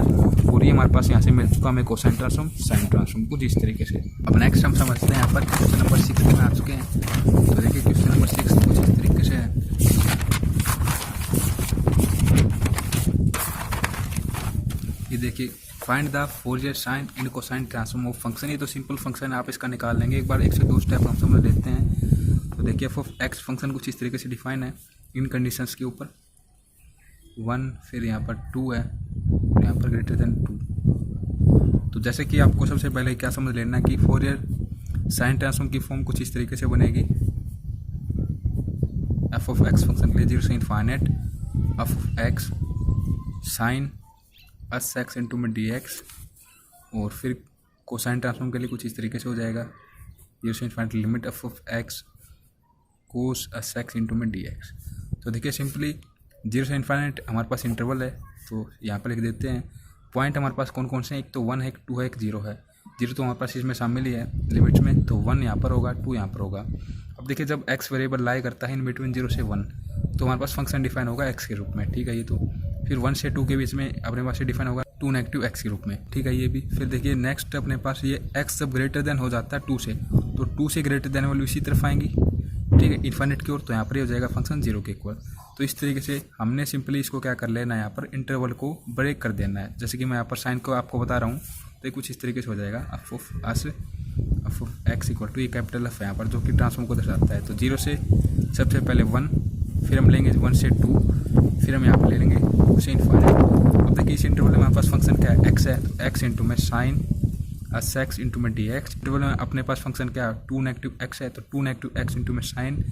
और ये हमारे पास यहाँ से मिल चुका हमें कोसाइन ट्रांसफॉर्म साइन ट्रांसफॉर्म कुछ इस तरीके से। अब नेक्स्ट हम समझते हैं यहाँ पर क्वेश्चन नंबर 6 में आ चुके हैं। तो देखिए क्वेश्चन नंबर 6 कुछ इस तरीके से है। ये देखिए find the Fourier sine and cosine transform of function, ये तो सिंपल फंक्शन है, आप इसका निकाल लेंगे। एक बार 1 से 2 स्टेप हम समझ लेते हैं। तो देखिए एफ ऑफ एक्स फंक्शन कुछ इस तरीके से डिफाइन है इन कंडीशंस के ऊपर 1, फिर यहाँ पर 2 है, यहाँ पर ग्रेटर देन 2। तो जैसे कि आपको सबसे पहले क्या समझ लेना कि फोरियर साइन ट्रांसफॉर्म की फॉर्म कुछ इस तरीके से बनेगी, एफ ऑफ एक्स फंक्शन के लिए 0 से infinite F of x sine us x into में डी एक्स, और फिर कोसाइन ट्रांसफॉर्म के लिए कुछ इस तरीके से हो जाएगा 0 से infinite limit f of x cos S x into में डी एक्स। तो देखिए सिंपली 0 से इनफाइनाइट हमारे पास इंटरवल है, तो यहाँ पर लिख देते हैं। पॉइंट हमारे पास कौन कौन से हैं, एक तो 1 है, एक 2 है, एक 0 है। 0 तो हमारे पास इसमें शामिल ही है लिमिट्स में, तो 1 यहाँ पर होगा, 2 यहाँ पर होगा। अब देखिए जब x वेरिएबल लाई करता है इन बिटवीन 0 से 1, तो हमारे पास फंक्शन डिफाइन होगा x के रूप में, ठीक है। ये तो फिर 1 से 2 के बीच में अपने पास ये डिफाइन होगा 2 नेगेटिव एक्स के रूप में, ठीक है। ये भी फिर देखिए नेक्स्ट अपने पास ये एक्स जब ग्रेटर देन हो जाता है 2 से, तो 2 से ग्रेटर देन वैल्यू इसी तरफ आएंगी, ठीक है, इन्फाइनेट की ओर। तो यहाँ पर ये हो जाएगा फंक्शन 0 के इक्वल। तो इस तरीके से हमने सिंपली इसको क्या कर लेना है, यहाँ पर इंटरवल को ब्रेक कर देना है। जैसे कि मैं यहाँ पर साइन को आपको बता रहा हूँ, तो कुछ इस तरीके से हो जाएगा f of x equal to, ये कैपिटल एफ है यहाँ पर जो कि ट्रांसफॉर्म को दर्शाता है। तो 0 से सबसे पहले 1, फिर हम लेंगे 1 से 2, फिर हम यहाँ पर ले लेंगे 2 से इन्फाइनेट। अब देखिए इस इंटरवल में हमारे पास फंक्शन क्या है, एक्स है, तो एक्स इंटू में साइन एक्स इंटू में डी एक्स। इंटरवल में अपने पास फंक्शन क्या है, 2 नेगेटिव एक्स है, तो 2 नेगेटिव एक्स इंटू में साइन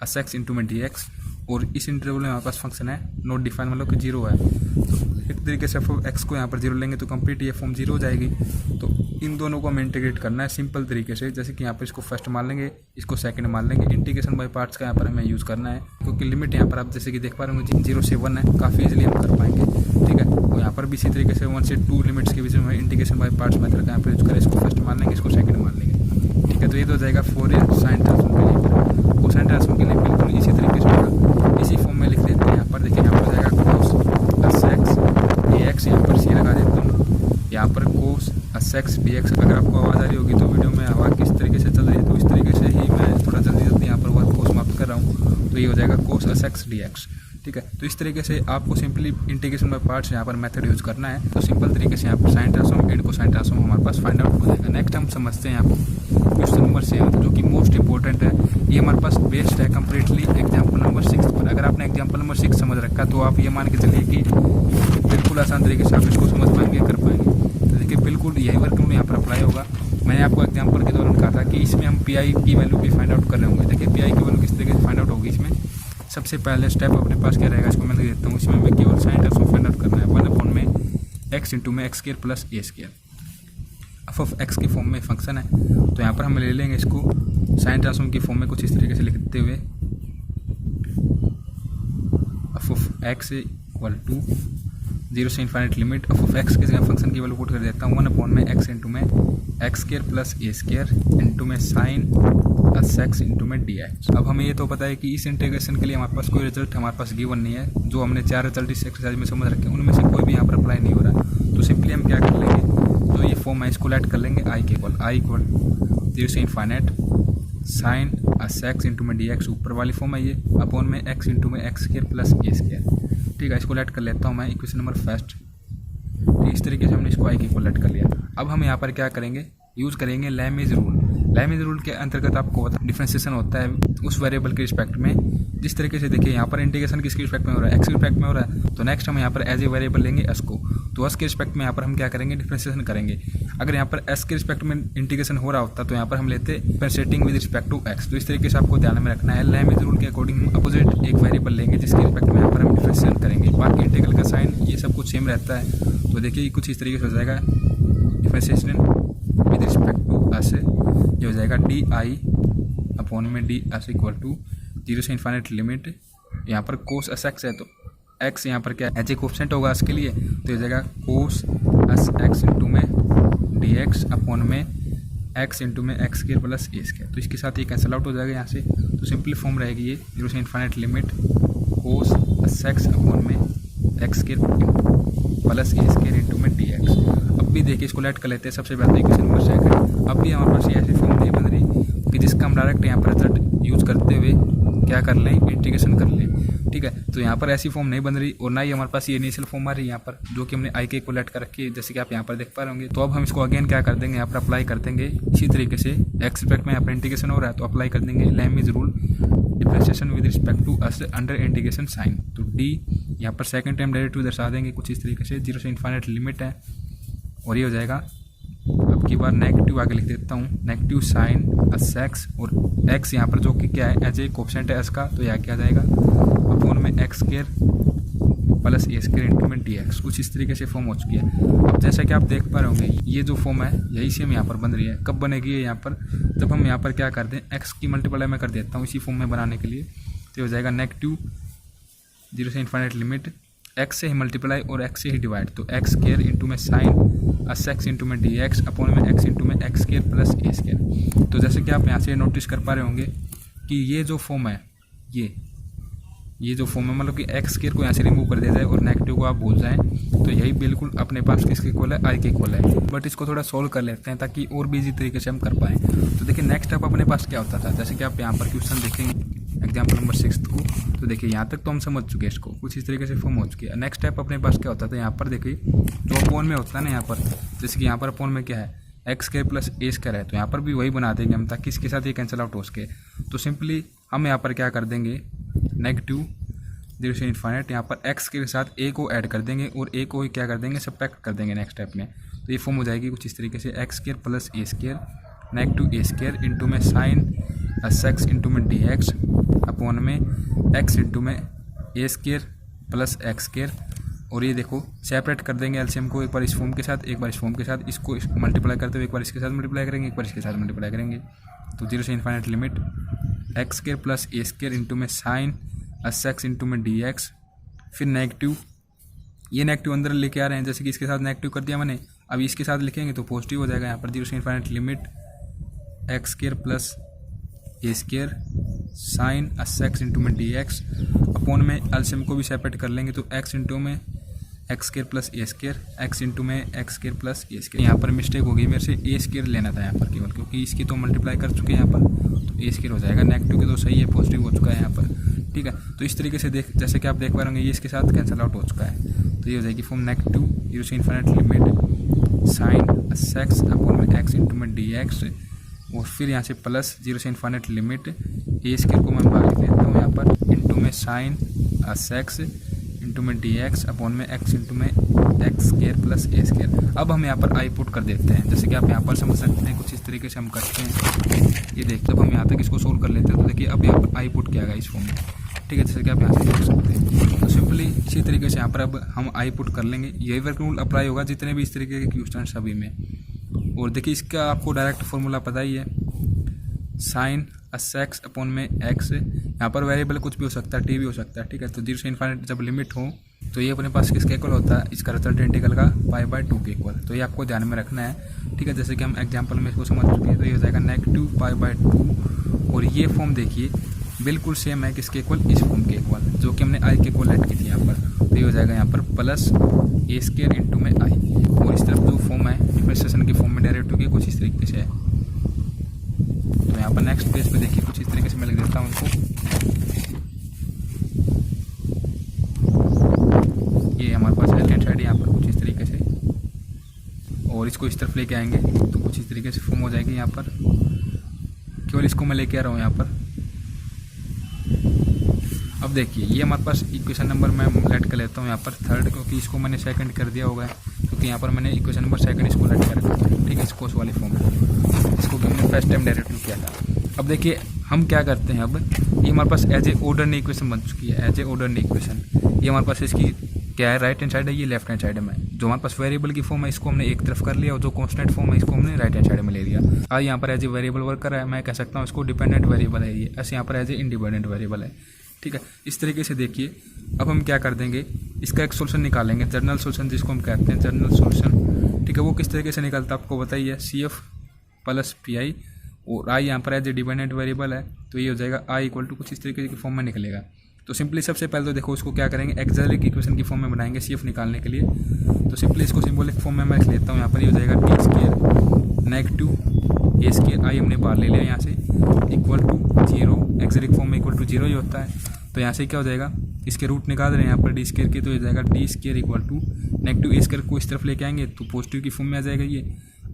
एक्स इंटू में डी एक्स। और इस इंटरवल में हमारे पास फंक्शन है नॉट डिफाइन, मतलब कि 0 है। तो एक तरीके से एक्स को यहाँ पर 0 लेंगे तो कंप्लीट ये फॉर्म 0 हो जाएगी। तो इन दोनों को हमें इंटीग्रेट करना है सिंपल तरीके से, जैसे कि यहाँ पर इसको फर्स्ट मान लेंगे, इसको सेकंड मान लेंगे। इंटीग्रेशन बाय पार्ट्स का यहाँ पर हमें यूज़ करना है, क्योंकि लिमिट यहाँ पर आप जैसे कि देख पा रहे होंगे 0 से 1 है, काफ़ी इजीली हम कर पाएंगे, ठीक है। तो यहाँ पर भी इसी तरीके से 1 से 2 लिमिट्स के बीच में इंटीग्रेशन बाय पार्ट्स मेथड का यहाँ पर यूज करें। इसको फर्स्ट मान लेंगे, इसको सेकंड मान लेंगे, ठीक है। तो ये तो हो जाएगा फोरियर साइन ट्रांसफॉर्म के लिए। कोसाइन ट्रांसफॉर्म के लिए बिल्कुल इसी तरीके से होगा, इसी फॉर्म में लिख देते हैं। यहाँ पर देखिए यहाँ पर हो जाएगा कोस एक्स डी एक्स, यहाँ पर सी लगा देता हूँ, यहाँ पर कोस एक्स डी एक्स। अगर आपको आवाज़ आ रही होगी तो वीडियो में हवा किस तरीके से चल रही है, तो इस तरीके से ही मैं थोड़ा जल्दी यहाँ पर वर्क को समाप्त कर रहा हूँ। तो ये हो जाएगा कोस एक्स डी एक्स, ठीक है। तो इस तरीके से आपको सिंपली इंटीग्रेशन बाय पार्ट्स यहाँ पर मेथड यूज करना है। तो सिंपल तरीके से यहाँ पर sign transform and cosine transform हमारे पास फाइंड आउट हो जाएगा। नेक्स्ट हम समझते हैं यहाँ क्वेश्चन नंबर 7, जो कि मोस्ट इंपॉर्टेंट है। ये हमारे पास बेस्ड है कम्प्लीटली एग्जाम्पल नंबर 6 पर। अगर आपने एग्जाम्पल नंबर 6 समझ रखा तो आप ये मान के चलिए कि बिल्कुल आसान तरीके से आप इसको समझ पाएंगे, कर पाएंगे। तो देखिए बिल्कुल यही वर्क यहाँ पर अप्लाई होगा। मैंने आपको एग्जाम्पल के दौरान कहा था कि इसमें हम पी आई की वैल्यू भी फाइंड आउट कर रहे होंगे। देखिए पी आई की वैल्यू किस तरीके से फाइंड आउट होगी, इसमें सबसे पहले स्टेप अपने पास क्या रहेगा, इसको मैं लिख देता हूँ। इसमें हमें केवल साइन ट्रांसफॉर्म फाइंड आउट करना है, 1 में एक्स इंटू में x square plus a square. F of x की फॉर्म में फंक्शन है, तो यहाँ पर हम ले लेंगे इसको साइन ट्रांसफॉर्म की फॉर्म में कुछ इस तरीके से लिखते हुए f of x equal to 0 से infinite limit f of x के जगह फंक्शन की वैल्यू पुट कर देता हूँ 1 में एक्स इंटू में x square plus a square into में साइन एक्स इंटू में डी एक्स। अब हमें ये तो पता है कि इस इंटीग्रेशन के लिए हमारे पास कोई रिजल्ट हमारे पास गिवन नहीं है। जो हमने 4 रिजल्ट इस एक्सरसाइज में समझ रखे हैं उनमें से कोई भी यहाँ पर अप्लाई नहीं हो रहा। तो सिंपली हम क्या कर लेंगे, जो ये फॉर्म है इसको ऐड कर लेंगे आई के इक्वल, आई इक्वल 0 से इन्फाइनेट साइन एक्स इंटू में डी एक्स, ऊपर वाली फॉर्म है ये, अपॉन में एक्स इंटू में x square plus a square, ठीक है। इसको ऐड कर लेता हूँ मैं इक्वेशन नंबर फर्स्ट। इस तरीके से हमने इसको आई के इक्वल ऐड कर लिया। अब हम यहाँ पर क्या करेंगे, यूज़ करेंगे लैमेज रूल। लैमेज रूल के अंतर्गत आपको पता डिफरेंशिएशन होता है उस वेरिएबल के रिस्पेक्ट में। जिस तरीके से देखिए यहाँ पर इंटीग्रेशन किसके रिस्पेक्ट में हो रहा है, एक्स के रिस्पेक्ट में हो रहा है। तो नेक्स्ट हम यहाँ पर एज ए वेरिएबल लेंगे एस को, तो एस के रिस्पेक्ट में यहाँ पर हम क्या करेंगे, डिफरेंशिएशन करेंगे। अगर यहाँ पर एस के रिस्पेक्ट में इंटीग्रेशन हो रहा होता तो यहाँ पर हम लेते differentiating with respect to x. तो इस तरीके से आपको ध्यान में रखना है। लैमेज रूल के अकॉर्डिंग अपोजिट एक वेरिएबल लेंगे जिसके रिस्पेक्ट में यहाँ पर हम डिफरेंशिएशन करेंगे। बाकी इंटीग्रल का साइन ये सब कुछ सेम रहता है। तो देखिए कुछ इस तरीके से हो जाएगा differentiation with respect to s, ये हो जाएगा डी आई अपॉन में डी एस इक्वल टू 0 से इन्फाइनेट लिमिट, यहाँ पर कोस एस एक्स है तो एक्स यहाँ पर क्या एच ए कोफिशिएंट होगा इसके लिए, तो ये जाएगा कोस एस एक्स इंटू में डी एक्स अपॉन में एक्स इंटू में x square plus a square. तो इसके साथ ये कैंसिल आउट हो जाएगा यहाँ से। तो सिंपली फॉर्म रहेगी ये 0 से इन्फाइनेट लिमिट कोस एस एक्स अपॉन में x square plus a square into में डी एक्स। अब भी देखिए इसको ऐड कर लेते हैं सबसे पहले इक्वेशन नंबर 2। अब भी हमारे पास ये ऐसी फॉर्म नहीं बन रही कि जिसका हम डायरेक्ट यहाँ पर रिजल्ट यूज़ करते हुए क्या कर लें, इंटीग्रेशन कर लें, ठीक है। तो यहाँ पर ऐसी फॉर्म नहीं बन रही और ना ही हमारे पास ये इनिशियल फॉर्म आ रही है यहाँ पर, जो कि हमने आई के इक्वल ऐड कर रखी है, जैसे कि आप यहाँ पर देख पा रहे होंगे। तो अब हम इसको अगेन क्या कर देंगे, यहाँ पर अप्लाई कर देंगे इसी तरीके से। एक्स रिस्पेक्ट में यहाँ पर इंटीग्रेशन हो रहा है तो अप्लाई कर देंगे लैमेज rule differentiation with respect to s under integration sign. तो डी यहाँ पर सेकंड टाइम डेरिवेटिव दर्शा देंगे कुछ इस तरीके से, 0 से इन्फाइनेट लिमिट है और ये हो जाएगा। अब की बार नेगेटिव आगे लिख देता हूँ, नेगेटिव साइन एस एक्स और एक्स यहाँ पर जो कि क्या है एज ए कोफिशिएंट है एस का, तो यह क्या जाएगा अपॉन में x square plus a square into में डी एक्स। कुछ इस तरीके से फॉर्म हो चुकी है। अब जैसा कि आप देख पा रहे होंगे ये जो फॉर्म है यही सेम यहाँ पर बन रही है। कब बनेगी ये यहाँ पर, जब हम यहाँ पर क्या कर दें एक्स की मल्टीप्लाई में कर देता हूँ इसी फॉर्म में बनाने के लिए। तो हो जाएगा नेगेटिव 0 से इन्फाइनेट लिमिट एक्स से ही मल्टीप्लाई और एक्स से ही डिवाइड, तो एक्स स्क्वायर इंटू में साइन एस एक्स इंटू में डी एक्स अपॉन में एक्स इंटू में x square plus a square. तो जैसे कि आप यहाँ से नोटिस कर पा रहे होंगे कि ये जो फॉर्म है ये ये जो फॉर्म है मतलब कि एक्स स्क्वायर को यहाँ से रिमूव कर दिया जाए और नेगेटिव को आप भूल जाएं, तो यही बिल्कुल अपने पास किसके इक्वल है, आई के इक्वल है। बट इसको थोड़ा सोल्व कर लेते हैं ताकि और भी इजी तरीके से हम कर पाएँ। तो देखिए नेक्स्ट स्टेप अपने पास क्या होता था, जैसे कि आप यहाँ पर क्वेश्चन देखेंगे एग्जाम्पल नंबर 6 को, तो देखिए यहाँ तक तो हम समझ चुके हैं, इसको कुछ इस तरीके से फॉर्म हो चुकी है। नेक्स्ट स्टेप अपने पास क्या होता था, यहाँ पर देखिए जो अपोन में होता है ना, यहाँ पर जैसे कि यहाँ पर अपोन में क्या है, x square plus a square है, तो यहाँ पर भी वही बना देंगे हम ताकि इसके साथ ये कैंसिल आउट हो सके। तो सिंपली हम यहाँ पर क्या कर देंगे, नेगेटिव 0 से इन्फाइनाइट, यहाँ पर एक्स के साथ ए को ऐड कर देंगे और ए को क्या कर देंगे, सब्ट्रैक्ट कर देंगे नेक्स्ट स्टेप में। तो ये फॉर्म हो जाएगी कुछ इस तरीके से, x square plus a square negative a square into में साइन एक्स इंटू में डी एक्स अपॉन में एक्स इंटू में ए स्क्वायर प्लस एक्स स्क्वायर। और ये देखो सेपरेट कर देंगे एलसीएम को, एक बार इस फॉर्म के साथ एक बार इस फॉर्म के साथ, इसको मल्टीप्लाई करते हुए एक बार इसके साथ मल्टीप्लाई करेंगे, एक बार इसके साथ मल्टीप्लाई करेंगे। तो 0 से infinite limit x square plus a square into में साइन एक्स इंटू में डी एक्स, फिर नेगेटिव, ये नेगेटिव अंदर लेके आ रहे हैं, जैसे कि इसके साथ नेगेटिव कर दिया मैंने, अब इसके साथ लिखेंगे तो पॉजिटिव हो जाएगा। यहाँ पर 0 से infinite limit x square plus a square sine x into में डी एक्स अपॉन में एलसीएम को भी सेपरेट कर लेंगे, तो एक्स इंटू में x square plus a square x into में x square plus a square. यहाँ पर मिस्टेक हो गई, मेरे से ए स्क्वायर लेना था यहाँ पर केवल, क्योंकि इसकी तो मल्टीप्लाई कर चुके हैं यहाँ पर, तो ए स्क्वायर हो जाएगा। नेगेटिव के तो सही है, पॉजिटिव हो चुका है यहाँ पर, ठीक है। तो इस तरीके से जैसे कि आप देख पा रहे होंगे ये इसके साथ कैंसिल आउट हो चुका है। तो ये हो जाएगी फॉर्म नेगेटिव 0 से infinite limit sine x upon में एक्स इंटू में डी एक्स, और फिर यहाँ से प्लस 0 से इन्फाइनाइट लिमिट ए स्क्वायर को मैं बाहर लिख देता हूँ यहाँ पर इंटू में साइन एक्स इंटू में डी एक्स अपॉन में एक्स इंटू में x square plus a square. अब हम यहाँ पर आई पुट कर देते हैं, जैसे कि आप यहाँ पर समझ सकते हैं, कुछ इस तरीके से हम करते हैं। ये देखते जब हम यहाँ तक इसको सोल्व कर लेते हैं तो देखिए अब यहाँ पर आई पुट किया गया इस फॉर्म में, ठीक है, जैसे कि आप यहाँ से देख सकते हैं। तो सिंपली इसी तरीके से यहाँ पर अब हम आई पुट कर लेंगे, यही वर्क रूल अप्लाई होगा जितने भी इस तरीके के क्वेश्चन सभी में। और देखिए इसका आपको डायरेक्ट फॉर्मूला पता ही है, साइन एक्स अपॉन में एक्स, यहाँ पर वेरिएबल कुछ भी हो सकता है, टी भी हो सकता है, ठीक है। तो 0 से इन्फाइनाइट जब लिमिट हो तो ये अपने पास किसके इक्वल होता है, इसका रिजल्ट इंटीग्रल का π/2 के इक्वल। तो ये आपको ध्यान में रखना है, ठीक है। जैसे कि हम एग्जाम्पल में इसको समझ चुके हैं, तो ये हो जाएगा नेगेटिव π/2, और ये फॉर्म देखिए बिल्कुल सेम है किसके इक्वल, इस फॉर्म के इक्वल, जो कि हमने आई के इक्वल ऐड की थी यहाँ पर। तो ये हो जाएगा यहाँ पर प्लस ए स्क्वायर इंटू में आई, और इस तरफ जो फॉर्म है डिफरेंशिएशन की फॉर्म में डेरिवेटिव की कुछ इस तरीके से है। तो यहाँ पर नेक्स्ट पेज पे देखिए कुछ इस तरीके से मैं लिख देता हूँ उनको, ये हमारे पास राइट हैंड साइड यहाँ पर कुछ इस तरीके से, और इसको इस तरफ लेके आएंगे तो कुछ इस तरीके से फॉर्म हो जाएगी यहाँ पर। केवल इसको मैं लेके आ रहा हूँ यहाँ पर। अब देखिए ये हमारे पास इक्वेशन नंबर मैं लेट कर लेता हूँ यहाँ पर थर्ड, क्योंकि इसको मैंने सेकंड कर दिया होगा, क्योंकि यहाँ पर मैंने इक्वेशन नंबर सेकंड इसको लेट कर रखा है, ठीक है, इसको वाली फॉर्म में, इसको हमने फर्स्ट टाइम डेरिवेटिव किया था। अब देखिए हम क्या करते हैं, अब ये हमारे पास एज ए ऑर्डर इक्वेशन बन चुकी है, एज ए ऑर्डर इक्वेशन। ये हमारे पास इसकी क्या है, राइट हैंड साइड है, ये लेफ्ट हैंड साइड में। जो हमारे पास वेरिएबल की फॉर्म है इसको हमने एक तरफ कर लिया, और जो कांस्टेंट फॉर्म है इसको हमने राइट हैंड साइड में ले लिया। आज यहाँ पर एज ए वेरिएबल वर्क कर रहा है, मैं कह सकता हूँ इसको डिपेंडेंट वेरिएबल है ये, ऐसे यहाँ पर एज ए इंडिपेंडेंट वेरिएबल है, ठीक है। इस तरीके से देखिए अब हम क्या कर देंगे, इसका एक सोल्यूशन निकालेंगे, जनरल सोल्यूशन जिसको हम कहते हैं जनरल सोल्यूशन, ठीक है। वो किस तरीके से निकलता है आपको बताइए, CF प्लस PI, और आई यहाँ पर एज ए डिपेंडेंट वेरिएबल है, तो ये हो जाएगा आई इक्वल टू कुछ इस तरीके की फॉर्म में निकलेगा। तो सिंपली सबसे पहले तो देखो इसको क्या करेंगे, एक्सैक्ट इक्वेशन की फॉर्म में बनाएंगे CF निकालने के लिए। तो सिंपली इसको सिंबॉलिक फॉर्म में मैं लिख लेता हूँ, यहाँ पर ये हो जाएगा T square negative a square, आई हमने बाहर ले लिया यहाँ से, इक्वल टू 0, एक्सैक्ट फॉर्म में इक्वल टू 0 ही होता है। तो यहाँ से क्या हो जाएगा, इसके रूट निकाल रहे हैं यहाँ पर डी स्क्वायर के, तो ये जाएगा d square equal to negative a square को इस तरफ लेके आएंगे तो पॉजिटिव की फॉर्म में आ जाएगा ये।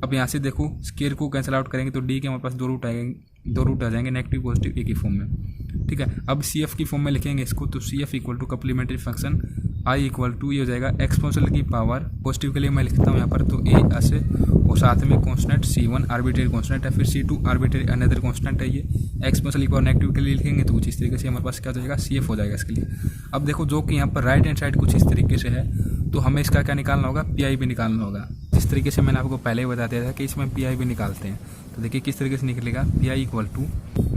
अब यहाँ से देखो स्क्वायर को कैंसिल आउट करेंगे तो डी के हमारे पास दो रूट आ जाएंगे नेगेटिव पॉजिटिव ए की फॉर्म में, ठीक है। अब CF की फॉर्म में लिखेंगे इसको, तो CF equal to complementary function I equal to ये हो जाएगा एक्सपोनेंशियल की पावर, पॉजिटिव के लिए मैं लिखता हूँ यहाँ पर, तो ए ऐसे, और साथ में कॉन्स्टेंट C1 आर्बिट्रेरी कॉन्स्टेंट है, फिर C2 आर्बिट्रेरी अनदर कॉन्स्टेंट है। ये एक्सपोनेंशियल की पावर नेगेटिव के लिए लिखेंगे तो कुछ इस तरीके से हमारे पास क्या हो जाएगा, CF हो जाएगा इसके लिए। अब देखो जो कि यहाँ पर राइट हैंड साइड कुछ इस तरीके से है, तो हमें इसका क्या निकालना होगा, PI भी निकालना होगा। जिस तरीके से मैंने आपको पहले ही बता दिया था कि इसमें PI भी निकालते हैं, तो देखिए किस तरीके से निकलेगा, PI इक्वल टू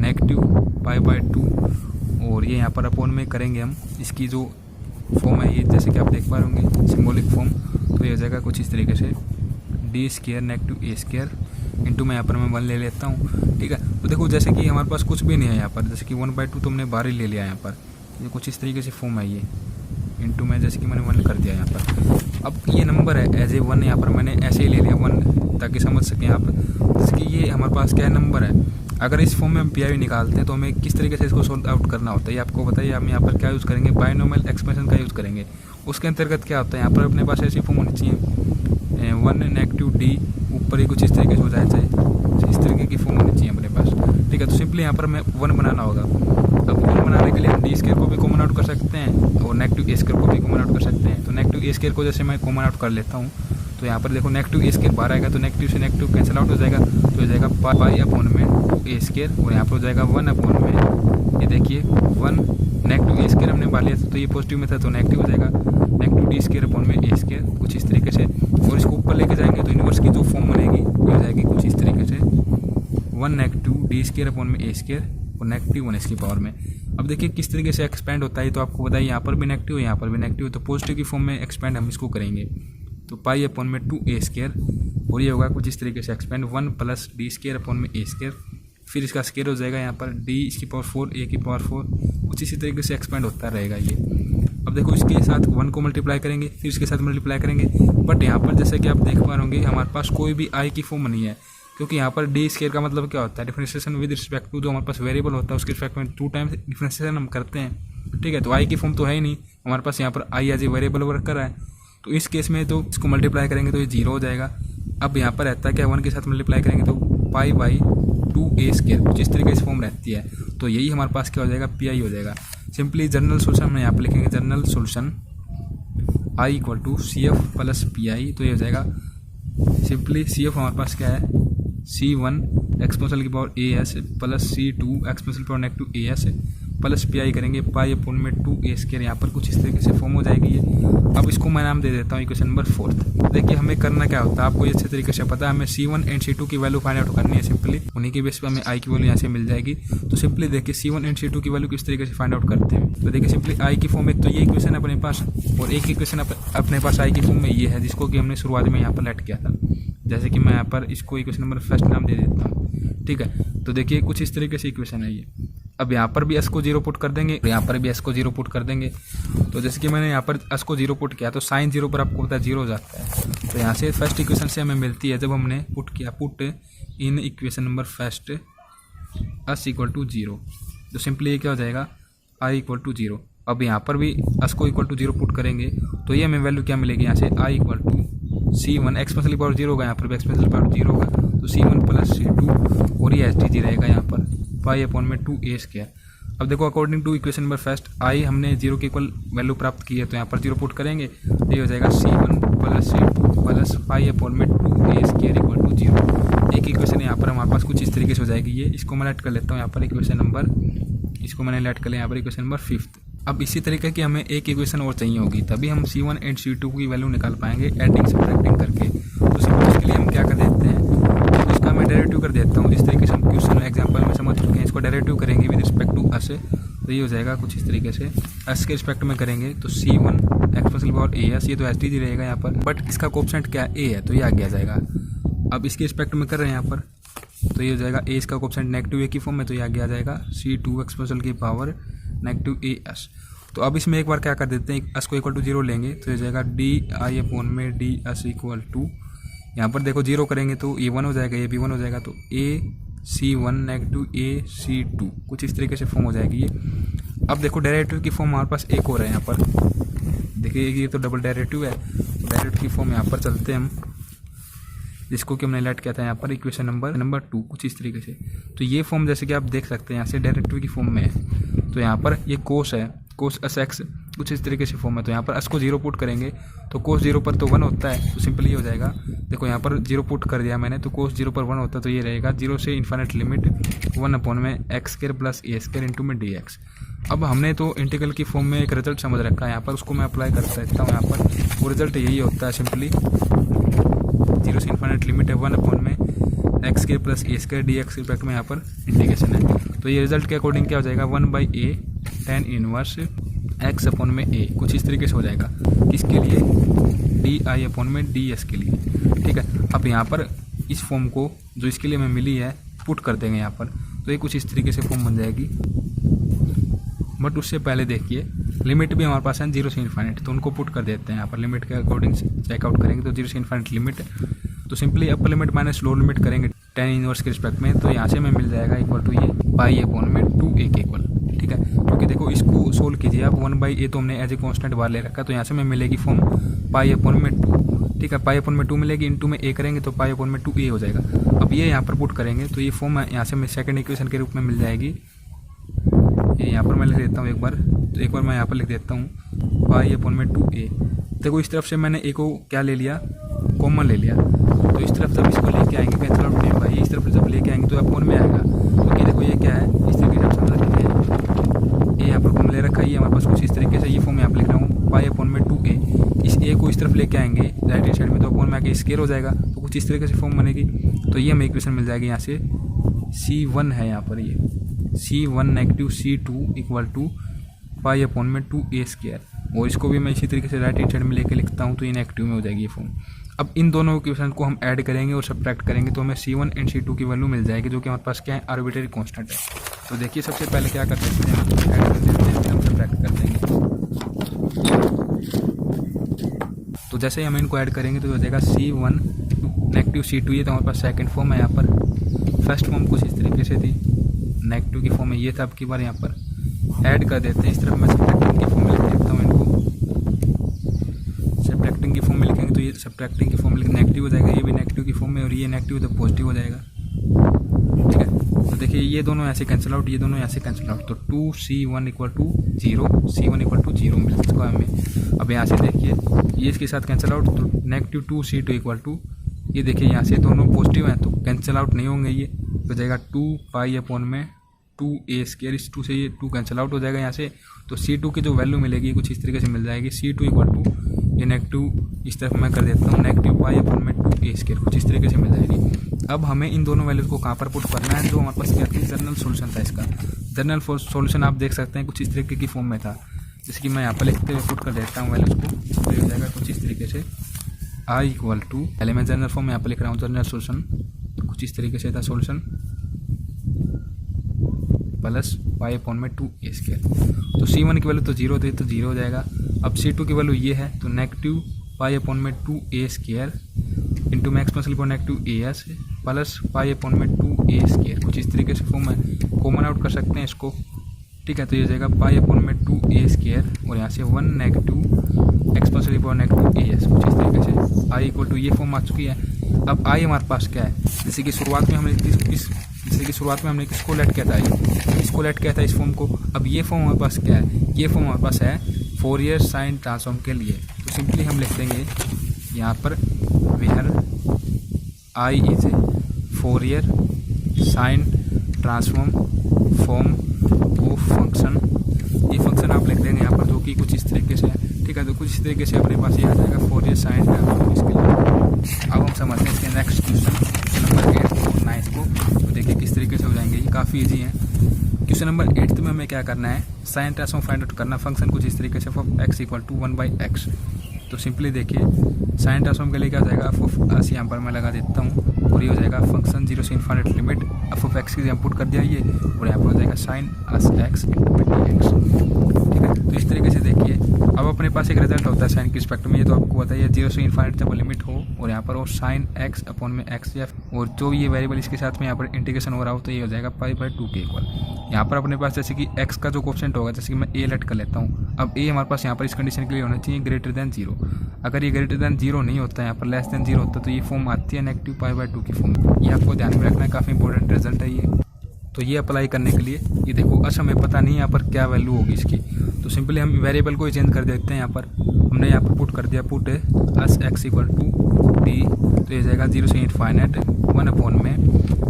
नेगेटिव π/2, और ये यहाँ पर अपॉन में करेंगे हम, इसकी जो फॉर्म है ये जैसे कि आप देख पा रहे होंगे सिम्बॉलिक फॉर्म, तो ये हो जाएगा कुछ इस तरीके से D square negative a square into मैं यहाँ पर मैं 1 ले लेता हूँ, ठीक है। तो देखो जैसे कि हमारे पास कुछ भी नहीं है यहाँ पर, जैसे कि 1/2 तो हमने बाहर ही ले लिया यहाँ पर, ये कुछ इस तरीके से फॉर्म है ये इंटू में, जैसे कि मैंने 1 कर दिया यहाँ पर। अब ये नंबर है एज ए 1, यहाँ पर मैंने ऐसे ही ले लिया 1 ताकि समझ सकें आप, जैसे कि ये हमारे पास क्या है नंबर है। अगर इस फॉर्म में हम पी निकालते हैं तो हमें किस तरीके से इसको सोल्व आउट करना होता है ये आपको बताइए। हम यहाँ पर क्या यूज़ करेंगे, बायनोमियल एक्सप्रेशन का यूज़ करेंगे। उसके अंतर्गत क्या होता है, यहाँ पर अपने पास ऐसी फॉर्म होनी चाहिए 1 नेगेटिव डी ऊपर ही कुछ इस तरीके से हो जाए, चाहिए इस तरीके की फॉर्म होनी चाहिए अपने पास, ठीक है। तो सिंपली यहाँ पर हमें 1 बनाना होगा। अब 1 बनाने के लिए हम डी स्क्वायर को भी कॉमन आउट कर सकते हैं और नेगेटिव ए स्क्वायर को भी कॉमन आउट कर सकते हैं। तो नेगेटिव ए स्क्वायर को जैसे मैं कॉमन आउट कर लेता हूँ तो यहाँ पर देखो नेगेटिव ए स्क्वायर बाहर आएगा तो नेगेटिव से नेगेटिव कैंसिल आउट हो जाएगा, तो हो जाएगा पाई अपॉन में 2 ए स्क्वायर और यहाँ पर हो जाएगा 1 अपॉन में, ये देखिए 1 नेगेटिव ए स्क्वायर हमने बाहर लिया था तो ये पॉजिटिव में था तो नेगेटिव हो जाएगा नेगेटिव डी स्क्वायर अपॉन में ए स्क्वायर, कुछ इस तरीके से। और इसको ऊपर लेके जाएंगे तो इनवर्स की जो फॉर्म बनेगी ये हो जाएगी कुछ इस तरीके से 1 नेगेटिव डी स्क्वायर अपॉन में ए स्क्वायर और नेगेटिव 1 इसकी पावर में। अब देखिए किस तरीके से एक्सपेंड होता है, तो आपको बताइए यहाँ पर भी नेगेटिव यहाँ पर भी नेगेटिव, तो पॉजिटिव की फॉर्म में एक्सपेंड हम इसको करेंगे तो पाई अपॉन में 2 ए स्क्वायर और ये होगा कुछ इस तरीके से expand 1 plus D square upon में ए स्क्वायर, फिर इसका स्क्वायर हो जाएगा यहाँ पर डी इसकी पावर 4 ए की पावर 4, कुछ इसी तरीके से एक्सपेंड होता रहेगा ये। अब देखो इसके साथ 1 को मल्टीप्लाई करेंगे फिर इसके साथ मल्टीप्लाई करेंगे, बट यहाँ पर जैसे कि आप देख पा रहे होंगे हमारे पास कोई भी आई की फॉर्म नहीं है, क्योंकि यहाँ पर डी स्क्वायर का मतलब क्या होता है, डिफरेंशिएशन विद रिस्पेक्ट टू जो हमारे पास वेरिएबल होता है उसके रिस्पेक्ट में 2 टाइम्स डिफरेंशिएशन हम करते हैं, ठीक है। तो आई की फॉर्म तो है ही नहीं हमारे पास, यहाँ पर I as a variable work कर रहा है, तो इस केस में तो इसको मल्टीप्लाई करेंगे तो ये 0 हो जाएगा। अब यहाँ पर रहता है क्या 1 के साथ मल्टीप्लाई करेंगे तो पाई बाई 2 ए स्क्वायर, कुछ इस तरीके से फॉर्म रहती है, तो यही हमारे पास क्या हो जाएगा पी आई हो जाएगा। सिंपली जनरल सोल्यूशन हम यहाँ पर लिखेंगे general solution I equal to C F plus P I, तो ये हो जाएगा सिंपली सी एफ हमारे पास क्या है C1 एक्सपोनेंशियल की power A S plus C2 exponential power negative A S plus P आई करेंगे पाई अपॉन में 2 ए स्क्वायर, यहाँ पर कुछ इस तरीके से फॉर्म हो जाएगी ये। अब इसको मैं नाम दे देता हूँ इक्वेशन नंबर 4। देखिए हमें करना क्या होता है आपको ये अच्छे तरीके से पता है, हमें C1 एंड C2 की वैल्यू फाइंड आउट करनी है सिंपली, उन्हीं के बेस पर हमें आई की वैल्यू यहाँ से मिल जाएगी। तो सिंपली देखिए C1 एंड C2 की वैल्यू किस तरीके से फाइंड आउट करते हैं, तो देखिए सिंपली आई की फॉर्म में तो ये इक्वेशन अपने पास और एक इक्वेशन अपने पास आई की फॉर्म में ये है जिसको कि हमने शुरुआत में यहाँ पर लेट किया था, जैसे कि मैं यहाँ पर इसको इक्वेशन नंबर फर्स्ट नाम दे देता हूँ, ठीक है। तो देखिए कुछ इस तरीके से इक्वेशन है ये। अब यहाँ पर भी एस को 0 पुट कर देंगे और यहाँ पर भी एस को 0 पुट कर देंगे, तो जैसे कि मैंने यहाँ पर एस को 0 पुट किया तो साइन 0 पर आपको पता है 0 हो जाता है, तो यहाँ से फर्स्ट इक्वेशन से हमें मिलती है जब हमने पुट किया put in equation number first S equal to 0, तो सिंपली ये क्या हो जाएगा आई इक्वल टू 0। अब यहाँ पर भी एस को इक्वल टू 0 पुट करेंगे तो ये हमें वैल्यू क्या मिलेगी यहाँ से I equal to C1 expensive power 0 होगा, यहाँ पर भी एक्सपेंसिव पावर 0 होगा तो C1 प्लस C2 और ये STG रहेगा यहाँ पर पाई अपॉन में 2 ए स्क्वायर। अब देखो according to equation number first I हमने 0 की इक्वल वैल्यू प्राप्त की है तो यहाँ पर 0 पुट करेंगे तो ये हो जाएगा C1 plus C2 plus pi upon में 2 ए स्क्वायर इक्वल टू 0। एक इक्वेशन यहाँ पर हमारे पास कुछ इस तरीके से हो जाएगी ये, इसको मैं लेट कर लेता हूँ यहाँ पर इक्वेशन नंबर, इसको मैंने लेट कर लिया यहाँ पर इक्वेशन नंबर 5। अब इसी तरीके की हमें एक इक्वेशन और चाहिए होगी तभी हम C1 एंड C2 की वैल्यू निकाल पाएंगे एडिंग सब्ट्रैक्टिंग करके। तो सिंपल इसके लिए हम क्या कर देते हैं, इसका मैं डेरिवेटिव कर देता हूँ जिस तरीके से हम क्वेश्चन एग्जांपल में समझ चुके हैं, इसको डेरिवेटिव करेंगे विद रिस्पेक्ट टू एस, तो ये हो जाएगा कुछ इस तरीके से एस के रिस्पेक्ट में करेंगे तो C1 expensive power A S, ये तो STG रहेगा यहाँ पर, बट इसका कोएफिशिएंट क्या ए है तो ये आगे आ जाएगा। अब इसके रिस्पेक्ट में कर रहे हैं यहाँ पर तो ये हो जाएगा ए इसका कोएफिशिएंट नेगेटिव ए की फॉर्म में तो ये आगे आ जाएगा C2 एक्सपोनेंशियल की पावर नेगेटिव ए एस। तो अब इसमें एक बार क्या कर देते हैं एस को इक्वल टू 0 लेंगे तो ये जाएगा डी आई अपॉन में डी एस इक्वल टू, यहाँ पर देखो 0 करेंगे तो ये 1 हो जाएगा ये भी 1 हो जाएगा तो ए C1 नेगेटिव ए C2 कुछ इस तरीके से फॉर्म हो जाएगी ये। अब देखो डेरिवेटिव की फॉर्म हमारे पास एक और है यहाँ पर, देखिए ये तो डबल डेरिवेटिव है, डेरिवेटिव की फॉर्म यहाँ पर चलते हैं हम, जिसको कि हमने लेट किया था यहाँ पर इक्वेशन नंबर 2 कुछ इस तरीके से। तो ये फॉर्म जैसे कि आप देख सकते हैं यहाँ से डेरिवेटिव की फॉर्म में है, तो यहाँ पर ये कोस है कोस एस एक्स कुछ इस तरीके से फॉर्म है, तो यहाँ पर एस को 0 पुट करेंगे तो कोस 0 पर तो 1 होता है, तो सिंपली ये हो जाएगा, देखो यहाँ पर 0 पुट कर दिया मैंने तो कोस 0 पर 1 होता है, तो ये रहेगा 0 से इन्फिनिट लिमिट 1 अपॉन में x square plus a square into में डी एक्स। अब हमने तो इंटीग्रल की फॉर्म में एक रिजल्ट समझ रखा है यहाँ पर, उसको मैं अप्लाई कर सकता हूँ यहाँ पर, वो रिजल्ट यही होता है सिंपली 0 से इन्फिनिट लिमिट है 1 अपॉन में x square plus a square D x respect में यहाँ पर इंटीग्रेशन है, तो ये रिजल्ट के अकॉर्डिंग क्या हो जाएगा 1/a tan inverse x upon में ए कुछ इस तरीके से हो जाएगा, किसके लिए डी आई अपॉन में डी एस के लिए, ठीक है। अब यहाँ पर इस फॉर्म को जो इसके लिए हमें मिली है पुट कर देंगे यहाँ पर, तो ये कुछ इस तरीके से फॉर्म बन जाएगी बट उससे पहले देखिए लिमिट भी हमारे पास है 0 से इन्फाइनाइट, तो उनको पुट कर देते हैं यहाँ पर। लिमिट के अकॉर्डिंग चेकआउट करेंगे तो 0 से इन्फाइनाइट लिमिट, तो simply upper limit minus lower limit करेंगे tan इनवर्स के रिस्पेक्ट में, तो यहाँ से हमें मिल जाएगा इक्वल टू ये पाई अपॉन में 2a के इक्वल। ठीक है, क्योंकि देखो इसको सोल्व कीजिए आप, 1/a तो हमने एज ए कॉन्स्टेंट बार ले रखा, तो यहाँ से हमें मिलेगी फॉर्म पाई अपॉन में 2। ठीक है, पाई अपॉन में 2 मिलेगी, इंटू में a करेंगे तो पाई अपॉन में 2a हो जाएगा। अब ये यहाँ पर पुट करेंगे तो ये फॉर्म यहाँ से हमें सेकंड इक्वेशन के रूप में मिल जाएगी। ये यहाँ पर मैं लिख देता हूँ एक बार, तो एक बार मैं यहाँ पर लिख देता हूँ पाई अपॉन में 2a। देखो इस तरफ से मैंने a को क्या ले लिया, कॉमन ले लिया, तो इस तरफ जब इसको लेके आएंगे कैंसिल आउट नहीं होगा, ये इस तरफ जब लेके आएंगे तो अपॉन में आएगा, क्योंकि देखो ये क्या है इस तरीके से आप समझ सकते हैं, ये यहाँ पर कॉमन ले रखा है, ये हमारे पास कुछ इस तरीके से, ये फॉर्म यहाँ पर लिख रहा हूँ पाई अपॉन में 2a। इस a को इस तरफ लेके आएंगे राइट हैंड साइड में, तो अपॉन में आके स्क्वायर हो जाएगा, तो कुछ इस तरीके से फॉर्म बनेगी। तो ये हमें इक्वेशन मिल जाएगी यहाँ से, C1 है यहाँ पर, ये C1 negative C2 equal to pi upon में 2a स्क्वायर, और इसको भी मैं इसी तरीके से राइट हैंड साइड में लेके लिखता हूँ, तो ये नेगेटिव में हो जाएगी ये फॉर्म। अब इन दोनों इक्वेशन को हम ऐड करेंगे और सब्ट्रैक्ट करेंगे तो हमें C1 एंड C2 की वैल्यू मिल जाएगी, जो कि हमारे पास क्या है आर्बिट्रेरी कांस्टेंट है। तो देखिए सबसे पहले क्या कर सकते हैं, ऐड कर देते हैं, फिर हम सब्ट्रैक्ट कर देंगे। तो जैसे ही हम इनको ऐड करेंगे तो हो जाएगा C1 नेगेटिव C2, ये तो हमारे पास सेकंड फॉर्म है। यहाँ पर फर्स्ट फॉर्म कुछ इस तरीके से थी, नेगेटिव की फॉर्म में ये था, अब की बार यहाँ पर ऐड कर देते हैं। इस तरफ मैं सब्ट्रैक्टिंग की फॉर्म में लिख देता हूँ इनको, सब्ट्रैक्टिंग की फॉर्म में लिखेंगे तो ये सब्ट्रैक्टिंग की फॉर्म में नेगेटिव हो जाएगा, ये भी नेगेटिव की फॉर्म में, और ये नेगेटिव तो पॉजिटिव हो जाएगा। ठीक है, तो देखिए ये दोनों ऐसे कैंसिल आउट, ये दोनों ऐसे कैंसिल आउट, तो 2C1 equal to 0, C1 equal to 0 मिल चुका है हमें। अब यहाँ से देखिए ये इसके साथ कैंसिल आउट, तो नेगेटिव 2C2 इक्वल टू, ये देखिए यहाँ से दोनों पॉजिटिव हैं तो कैंसिल आउट नहीं होंगे, ये हो जाएगा 2 पाई अपॉन में 2a स्क्वायर, इस 2 से ये 2 कैंसिल आउट हो जाएगा यहाँ से। तो C2 की जो वैल्यू मिलेगी कुछ इस तरीके से मिल जाएगी, C2 इक्वल टू ये नेगेटिव इस तरफ मैं कर देता हूँ नेगेटिव पाई अपॉन में 2a स्क्वायर, कुछ इस तरीके से मिल जाएगी। अब हमें इन दोनों वैल्यूज को कहाँ पर पुट करना है, जो हमारे पास क्या थी जनरल सोल्यूशन था इसका। जनरल सोल्यूशन आप देख सकते हैं कुछ इस तरीके की फॉर्म में था, जैसे कि मैं यहाँ पर लिखते हुए पुट कर देता हूँ वैल्यूज को, तो हो जाएगा कुछ इस तरीके से I इक्वल टू, पहले मैं जनरल फॉर्म यहाँ पर लिख रहा हूँ जनरल सोल्यूशन, तो कुछ इस तरीके से था सोल्यूशन प्लस पाई अपॉन में 2a स्क्वायर। तो C1 की वैल्यू तो 0 थी तो 0 हो जाएगा। अब C2 की वैल्यू ये है, तो नेगेटिव पाई अपॉन में 2a स्क्वायर इंटू में exponential power negative as plus pi upon में 2a स्क्वायर, कुछ इस तरीके से फॉर्म है, कॉमन आउट कर सकते हैं इसको। ठीक है, तो ये हो जाएगा पाई अपॉन में 2a स्क्वायर, और यहाँ से 1 negative exponential power negative as, कुछ इस तरीके से I इक्वल टू ये फॉर्म आ चुकी है। अब I हमारे पास क्या है, जैसे कि शुरुआत में हमने किसको लेट किया था, इसको लेट किया था इस फॉर्म को। अब ये फॉर्म हमारे पास क्या है, ये फॉर्म हमारे पास है फोरियर साइन ट्रांसफॉर्म के लिए, तो सिंपली हम लिख देंगे यहाँ पर where I is a Fourier sine transform form of function. ये फंक्शन आप लिख देंगे यहाँ पर, जो कि कुछ इस तरीके से है। ठीक है, तो कुछ इस तरीके से अपने पास ये आ जाएगा फोरियर साइन ट्रांसफॉर्म इसके लिए। अब हम समझते हैं इसके नेक्स्ट क्वेश्चन नंबर 8 और 9 को, तो देखिए किस तरीके से हो जाएंगे, ये काफ़ी ईजी है। क्वेश्चन नंबर 8 में हमें क्या करना है, साइन ट्रांसफॉर्म फाइंड आउट करना, फंक्शन कुछ इस तरीके से x इक्वल टू 1/x। तो सिंपली देखिए साइन ट्रांसफॉर्म के लिए क्या हो जाएगा, एफ ऑफ एक्स यहाँ पर मैं लगा देता हूँ, और ये हो जाएगा फंक्शन 0 से infinity limit f of x की हम पुट कर दिया ये, और यहाँ पर हो जाएगा साइन x इंटू dx। ठीक है, तो इस तरीके से देखिए अब अपने पास एक रिजल्ट होता है साइन के रिस्पेक्ट में, ये तो आपको बताइए 0 से इन्फिनिटी जब लिमिट हो, और यहाँ पर हो साइन x अपॉन में x, और जो ये वेरिएबल इसके साथ में यहाँ पर इंटीग्रेशन हो रहा हो, तो ये हो जाएगा पाई/2 के इक्वल। यहाँ पर अपने पास जैसे कि x का जो कोफिशिएंट होगा, जैसे कि मैं a लेट कर लेता हूँ। अब a हमारे पास यहाँ पर इस कंडीशन के लिए होना चाहिए ग्रेटर देन 0। अगर ये ग्रेटर देन 0 नहीं होता है, यहाँ पर लेस देन 0 होता है, तो ये फॉर्म आती है नेगेटिव पाई/2 की फॉर्म। ये आपको ध्यान में रखना है, काफ़ी इंपॉर्टेंट रिजल्ट है ये। तो ये अप्लाई करने के लिए ये देखो, अच्छा हमें पता नहीं यहाँ पर क्या वैल्यू होगी इसकी, तो सिंपली हम वेरिएबल को ही चेंज कर देते हैं। यहाँ पर हमने यहाँ पर पुट कर दिया, put S X equal to T, तो ये जाएगा 0 से इनफाइनाइट 1 अपॉन में,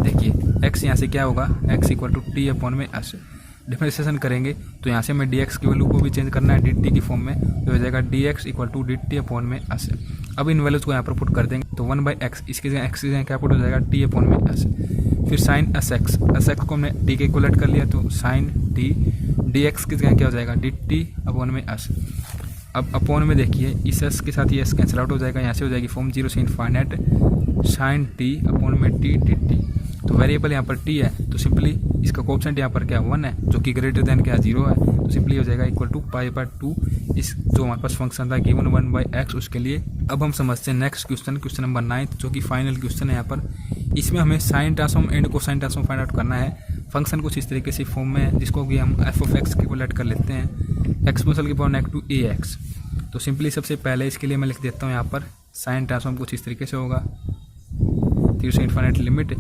देखिए x यहाँ से क्या होगा, x equal to T upon में एस। डिफरेंशिएशन करेंगे तो यहाँ से हमें dx की वैल्यू को भी चेंज करना है dt की फॉर्म में, तो हो जाएगा dx equal to dt upon में एस। अब इन वैल्यूज को यहाँ पर पुट कर देंगे, तो 1/x, इसके जगह x की जगह क्या पुट हो जाएगा t अपॉन में एस। फिर साइन एस एक्स को हमने t के इक्वलेट कर लिया, तो साइन t dx की जगह क्या हो जाएगा dt अपॉन में एस। अब अपॉन में देखिए इस s के साथ ये s कैंसिल आउट हो जाएगा, यहाँ से हो जाएगी फॉर्म 0 से इनफाइनाइट साइन t अपॉन में t dt। तो वेरिएबल यहाँ पर t है, तो सिंपली इसका कोएफिशिएंट यहाँ पर क्या 1 है, जो कि ग्रेटर देन क्या 0 है, तो सिंपली हो जाएगा इक्वल टू π/2 इस जो हमारे पास फंक्शन था गिवन 1/x उसके लिए। अब हम समझते हैं नेक्स्ट क्वेश्चन नंबर 9 जो कि फाइनल क्वेश्चन है यहाँ पर। इसमें हमें sign transform and cosine transform find out करना है। फंक्शन कुछ इस तरीके से फॉर्म में है जिसको कि हम f(x) की लेट कर लेते हैं एक्सपोनेंशियल की पावर -ax। तो सिंपली सबसे पहले इसके लिए मैं लिख देता हूँ यहाँ पर साइन ट्रांसफॉर्म कुछ इस तरीके से होगा 0 से इन्फिनिट लिमिट,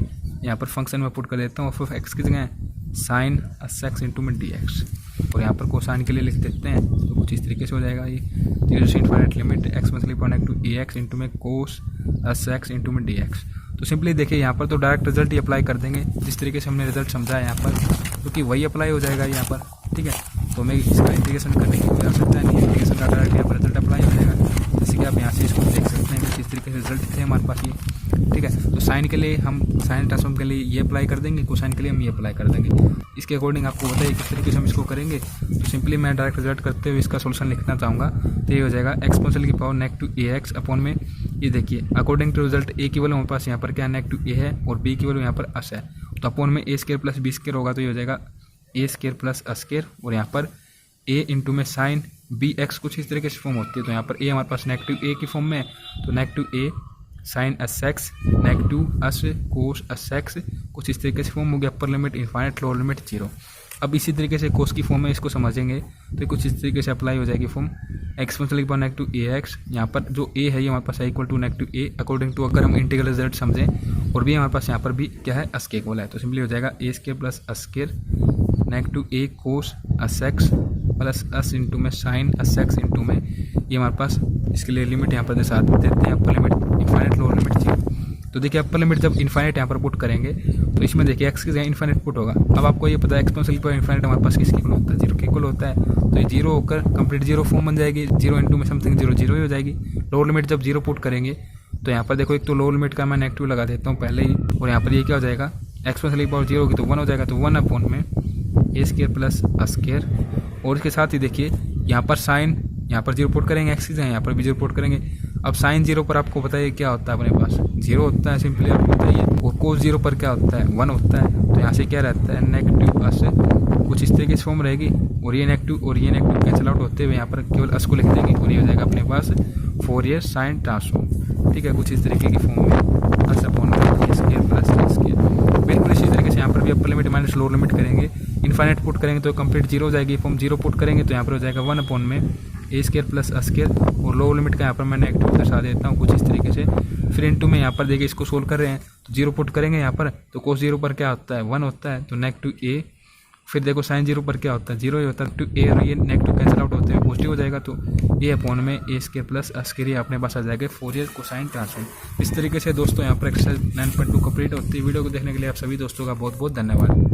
यहाँ पर फंक्शन में पुट कर देता हूँ f(x) की जगह साइन x इंटू में dx, और यहाँ पर कोसाइन के लिए लिख देते हैं तो कुछ इस तरीके से हो जाएगा ये 0 से इन्फिनिट लिमिट एक्सपोनेंशियल की पावर -ax इंटू में कोस x इंटू में dx। तो सिंपली देखिए यहाँ पर तो डायरेक्ट रिजल्ट ही अप्लाई कर देंगे जिस तरीके से हमने रिजल्ट समझा है यहाँ पर, क्योंकि वही अप्लाई हो जाएगा यहाँ पर, ठीक है। तो हमें इसका इंटीग्रेशन करने की कोई आवश्यकता नहीं है, इंटीग्रेशन का डायरेक्ट यहाँ पर रिजल्ट अप्लाई हो जाएगा, जैसे कि आप यहाँ से इसको देख सकते हैं कि इस तरीके से रिजल्ट थे हमारे पास ये, ठीक है। तो साइन के लिए हम साइन ट्रांसफॉर्म के लिए ये अप्लाई कर देंगे, कोसाइन के लिए हम ये अप्लाई कर देंगे। इसके अकॉर्डिंग आपको बताइए किस तरीके से हम इसको करेंगे। तो सिंपली मैं डायरेक्ट रिजल्ट करते हुए इसका सोल्यूशन लिखना चाहूँगा, तो ये हो जाएगा एक्सपोनेंशियल की पावर -ax अपॉन में ये देखिए अकॉर्डिंग टू रिजल्ट a की वैल्यू हमारे पास यहाँ पर क्या -a है और b की वैल्यू यहाँ पर s है, तो अपॉन में a² प्लस b² होगा, तो ये हो जाएगा a² प्लस s², और यहाँ पर a इंटू में साइन bx कुछ इस तरीके से फॉर्म होती है। तो यहाँ पर a हमारे पास -a की फॉर्म में है, तो -a sine sx -s cos sx कुछ इस तरीके से फॉर्म हो गया, upper limit infinite lower limit 0। अब इसी तरीके से कोस की फॉर्म में इसको समझेंगे तो कुछ इस तरीके से अप्लाई हो जाएगी फॉर्म एक्सपोनेंशियल की पावर -ax, यहाँ पर जो a है ये हमारे पास है equal to -a according to अगर हम इंटीग्रल रिजल्ट समझें, और भी हमारे पास यहाँ पर भी क्या है s के इक्वल है, तो सिंपली हो जाएगा a² plus s² -a cos sx plus s into में साइन sx इंटू में ये हमारे पास इसके लिए लिमिट यहाँ पर दर्शा देते हैं अपर लिमिट इनफाइनाइट लोअर लिमिट 0। तो देखिए अपर लिमिट जब इनफाइनाइट यहाँ पर पुट करेंगे तो इसमें देखिए x की जगह इनफाइनाइट पुट होगा। अब आपको ये पता है एक्सपोनेंशियल पर इनफाइनाइट हमारे पास किसके इक्वल होता है 0 के इक्वल होता है, तो ये 0 होकर कंप्लीट 0 फॉर्म बन जाएगी, 0 इंटू में समथिंग 0 0 ही हो जाएगी। लोअर लिमिट जब 0 पुट करेंगे तो यहाँ पर देखो एक तो लोअर लिमिट का मैं नेगेटिव लगा देता हूँ पहले ही, और यहाँ पर ये क्या हो जाएगा एक्सपोनेंशियल की पावर 0 होगी तो 1 हो जाएगा, तो 1 अपॉन में a² प्लस s², और इसके साथ ही देखिए यहाँ पर साइन यहाँ पर 0 पुट करेंगे x की जगह यहाँ पर भी 0 पुट करेंगे। अब साइन 0 पर आपको बताइए क्या होता है, अपने पास 0 होता है सिंपली आपको बताइए, और कोस 0 पर क्या होता है 1 होता है, तो यहाँ से क्या रहता है नेगेटिव s कुछ इस तरीके से फॉर्म रहेगी, और ये नेगेटिव कैंसिल आउट होते हुए यहाँ पर केवल s को लिख देंगे, और ये हो जाएगा अपने पास फोरियर साइन ट्रांसफॉर्म, ठीक है, कुछ इस तरीके की फॉर्म में s upon a² plus s²। बिल्कुल इसी तरीके से यहाँ पर भी upper limit minus lower limit करेंगे, इनफाइनाइट पुट करेंगे तो कंप्लीट 0 हो जाएगी फॉर्म, 0 पुट करेंगे तो यहाँ पर हो जाएगा 1 अपॉन में a² प्लस s², और लोअर लिमिट का यहाँ पर मैं नेगेटिव दर्शा देता हूँ कुछ इस तरीके से। फिर इनटू में यहाँ पर देखिए इसको सोल्व कर रहे हैं तो 0 पुट करेंगे यहाँ पर, तो कोस 0 पर क्या होता है 1 होता है, तो -a, फिर देखो साइन 0 पर क्या होता है 0 ही होता है, a और ये नेगेटिव कैंसिल आउट होते हैं पॉजिटिव हो जाएगा, तो a अपॉन में a² प्लस s² अपने पास आ जाएगा फोरियर कोसाइन ट्रांसफॉर्म। इस तरीके से दोस्तों यहाँ पर एक्सरसाइज 9.2 कंप्लीट होती है। वीडियो को देखने के लिए आप सभी दोस्तों का बहुत बहुत धन्यवाद।